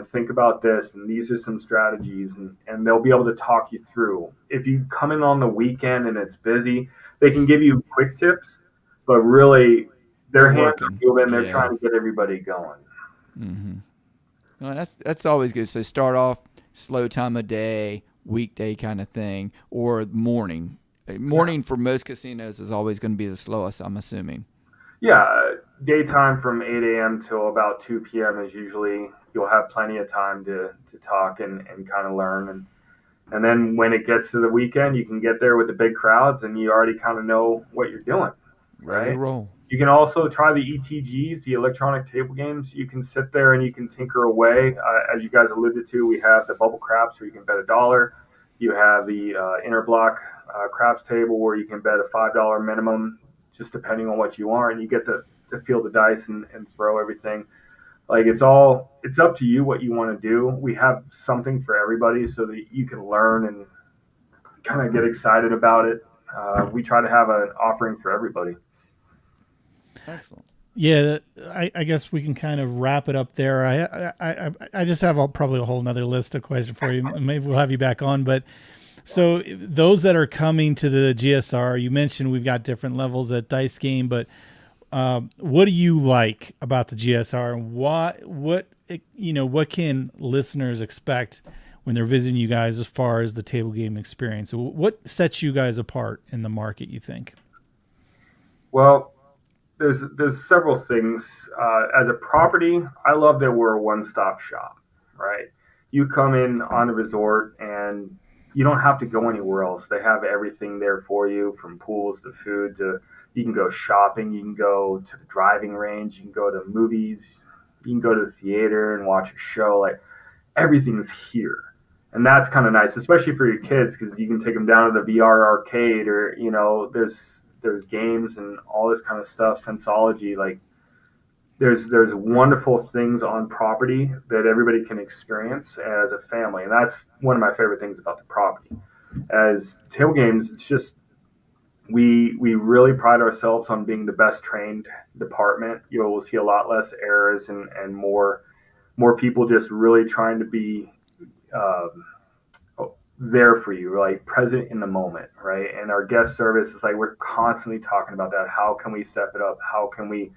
think about this, and these are some strategies, and they'll be able to talk you through. If you come in on the weekend and it's busy, they can give you quick tips, but really their hands are moving, they're trying to get everybody going. Mm-hmm. Well, that's always good. So start off slow time of day, weekday kind of thing, or morning? Morning for most casinos is always going to be the slowest, I'm assuming. Yeah, daytime from 8 a.m. till about 2 p.m. is usually, you'll have plenty of time to talk and kind of learn. And then when it gets to the weekend, you can get there with the big crowds and you already kind of know what you're doing, Ready to right? roll. You can also try the ETGs, the electronic table games. You can sit there and you can tinker away. As you guys alluded to, we have the bubble craps where you can bet $1. You have the interblock craps table where you can bet a $5 minimum, just depending on what you want. And you get to feel the dice and throw everything. Like, it's up to you what you want to do. We have something for everybody so that you can learn and kind of get excited about it. We try to have an offering for everybody. Excellent. Yeah, I guess we can kind of wrap it up there. I just have probably a whole nother list of questions for you. Maybe we'll have you back on. But so those that are coming to the GSR, you mentioned we've got different levels at Dice Game, but what do you like about the GSR, and what can listeners expect when they're visiting you guys as far as the table game experience? What sets you guys apart in the market, you think? Well, there's several things. As a property, I love that we're a one-stop shop, right? You come in on a resort and you don't have to go anywhere else. They have everything there for you, from pools to food to, you can go shopping, you can go to the driving range, you can go to movies, you can go to the theater and watch a show. Like, everything's here. And that's kind of nice, especially for your kids, because you can take them down to the VR arcade, or, there's games and all this kind of stuff, Sensology. Like, there's wonderful things on property that everybody can experience as a family. And that's one of my favorite things about the property. As table games, it's just, we really pride ourselves on being the best trained department. You'll see a lot less errors and more people just really trying to be there for you, like present in the moment, right? And our guest service is like, we're constantly talking about that. How can we step it up? How can we,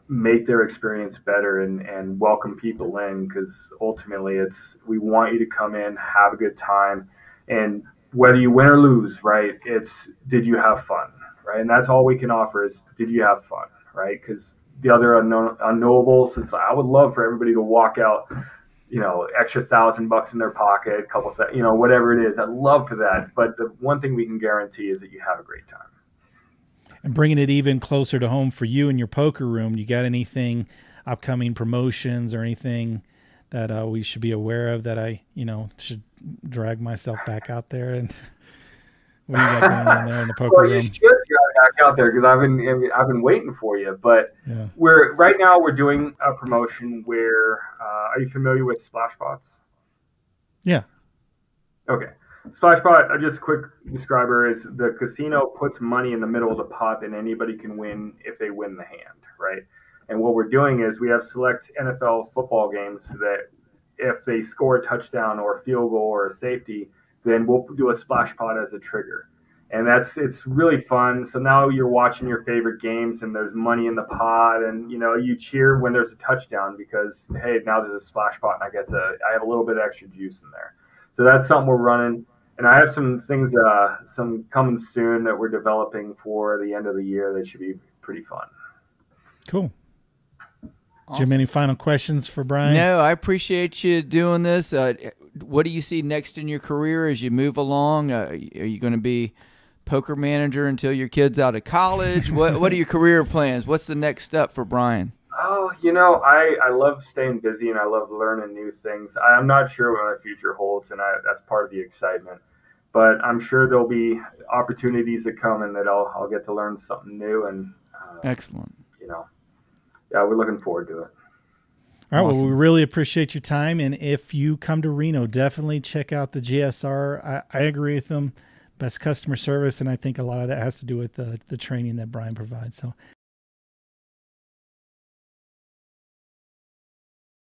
make their experience better and welcome people in? Because ultimately we want you to come in, have a good time, and whether you win or lose, right? It's, did you have fun, right? And that's all we can offer is, did you have fun, right? Because the other unknowables, it's like, I would love for everybody to walk out, extra $1,000 in their pocket, a couple, whatever it is. I'd love for that. But the one thing we can guarantee is that you have a great time. And bringing it even closer to home for you and your poker room, you got anything, upcoming promotions or anything that we should be aware of that I, should drag myself back out there? And what do you got going on there in the poker room? You should drag back out there, because I've been waiting for you. But yeah. we're doing a promotion where, are you familiar with Splashbots? Yeah. Okay. Splashbot, just a quick describer, is the casino puts money in the middle of the pot that anybody can win if they win the hand, right? And what we're doing is we have select NFL football games that if they score a touchdown or a field goal or a safety, then we'll do a splash pot as a trigger. And it's really fun. So now you're watching your favorite games and there's money in the pot, and you cheer when there's a touchdown because, hey, now there's a splash pot and I have a little bit of extra juice in there. So that's something we're running. And I have some things, some coming soon that we're developing for the end of the year that should be pretty fun. Cool. Awesome. Jim, any final questions for Brian? No, I appreciate you doing this. What do you see next in your career as you move along? Are you going to be poker manager until your kid's out of college? What are your career plans? What's the next step for Brian? Oh, I love staying busy and I love learning new things. I'm not sure what my future holds, and that's part of the excitement. But I'm sure there'll be opportunities that come and that I'll get to learn something new. And excellent. Yeah, we're looking forward to it. All right. Awesome. Well, we really appreciate your time. And if you come to Reno, definitely check out the GSR. I agree with them. Best customer service. And I think a lot of that has to do with the training that Brian provides. So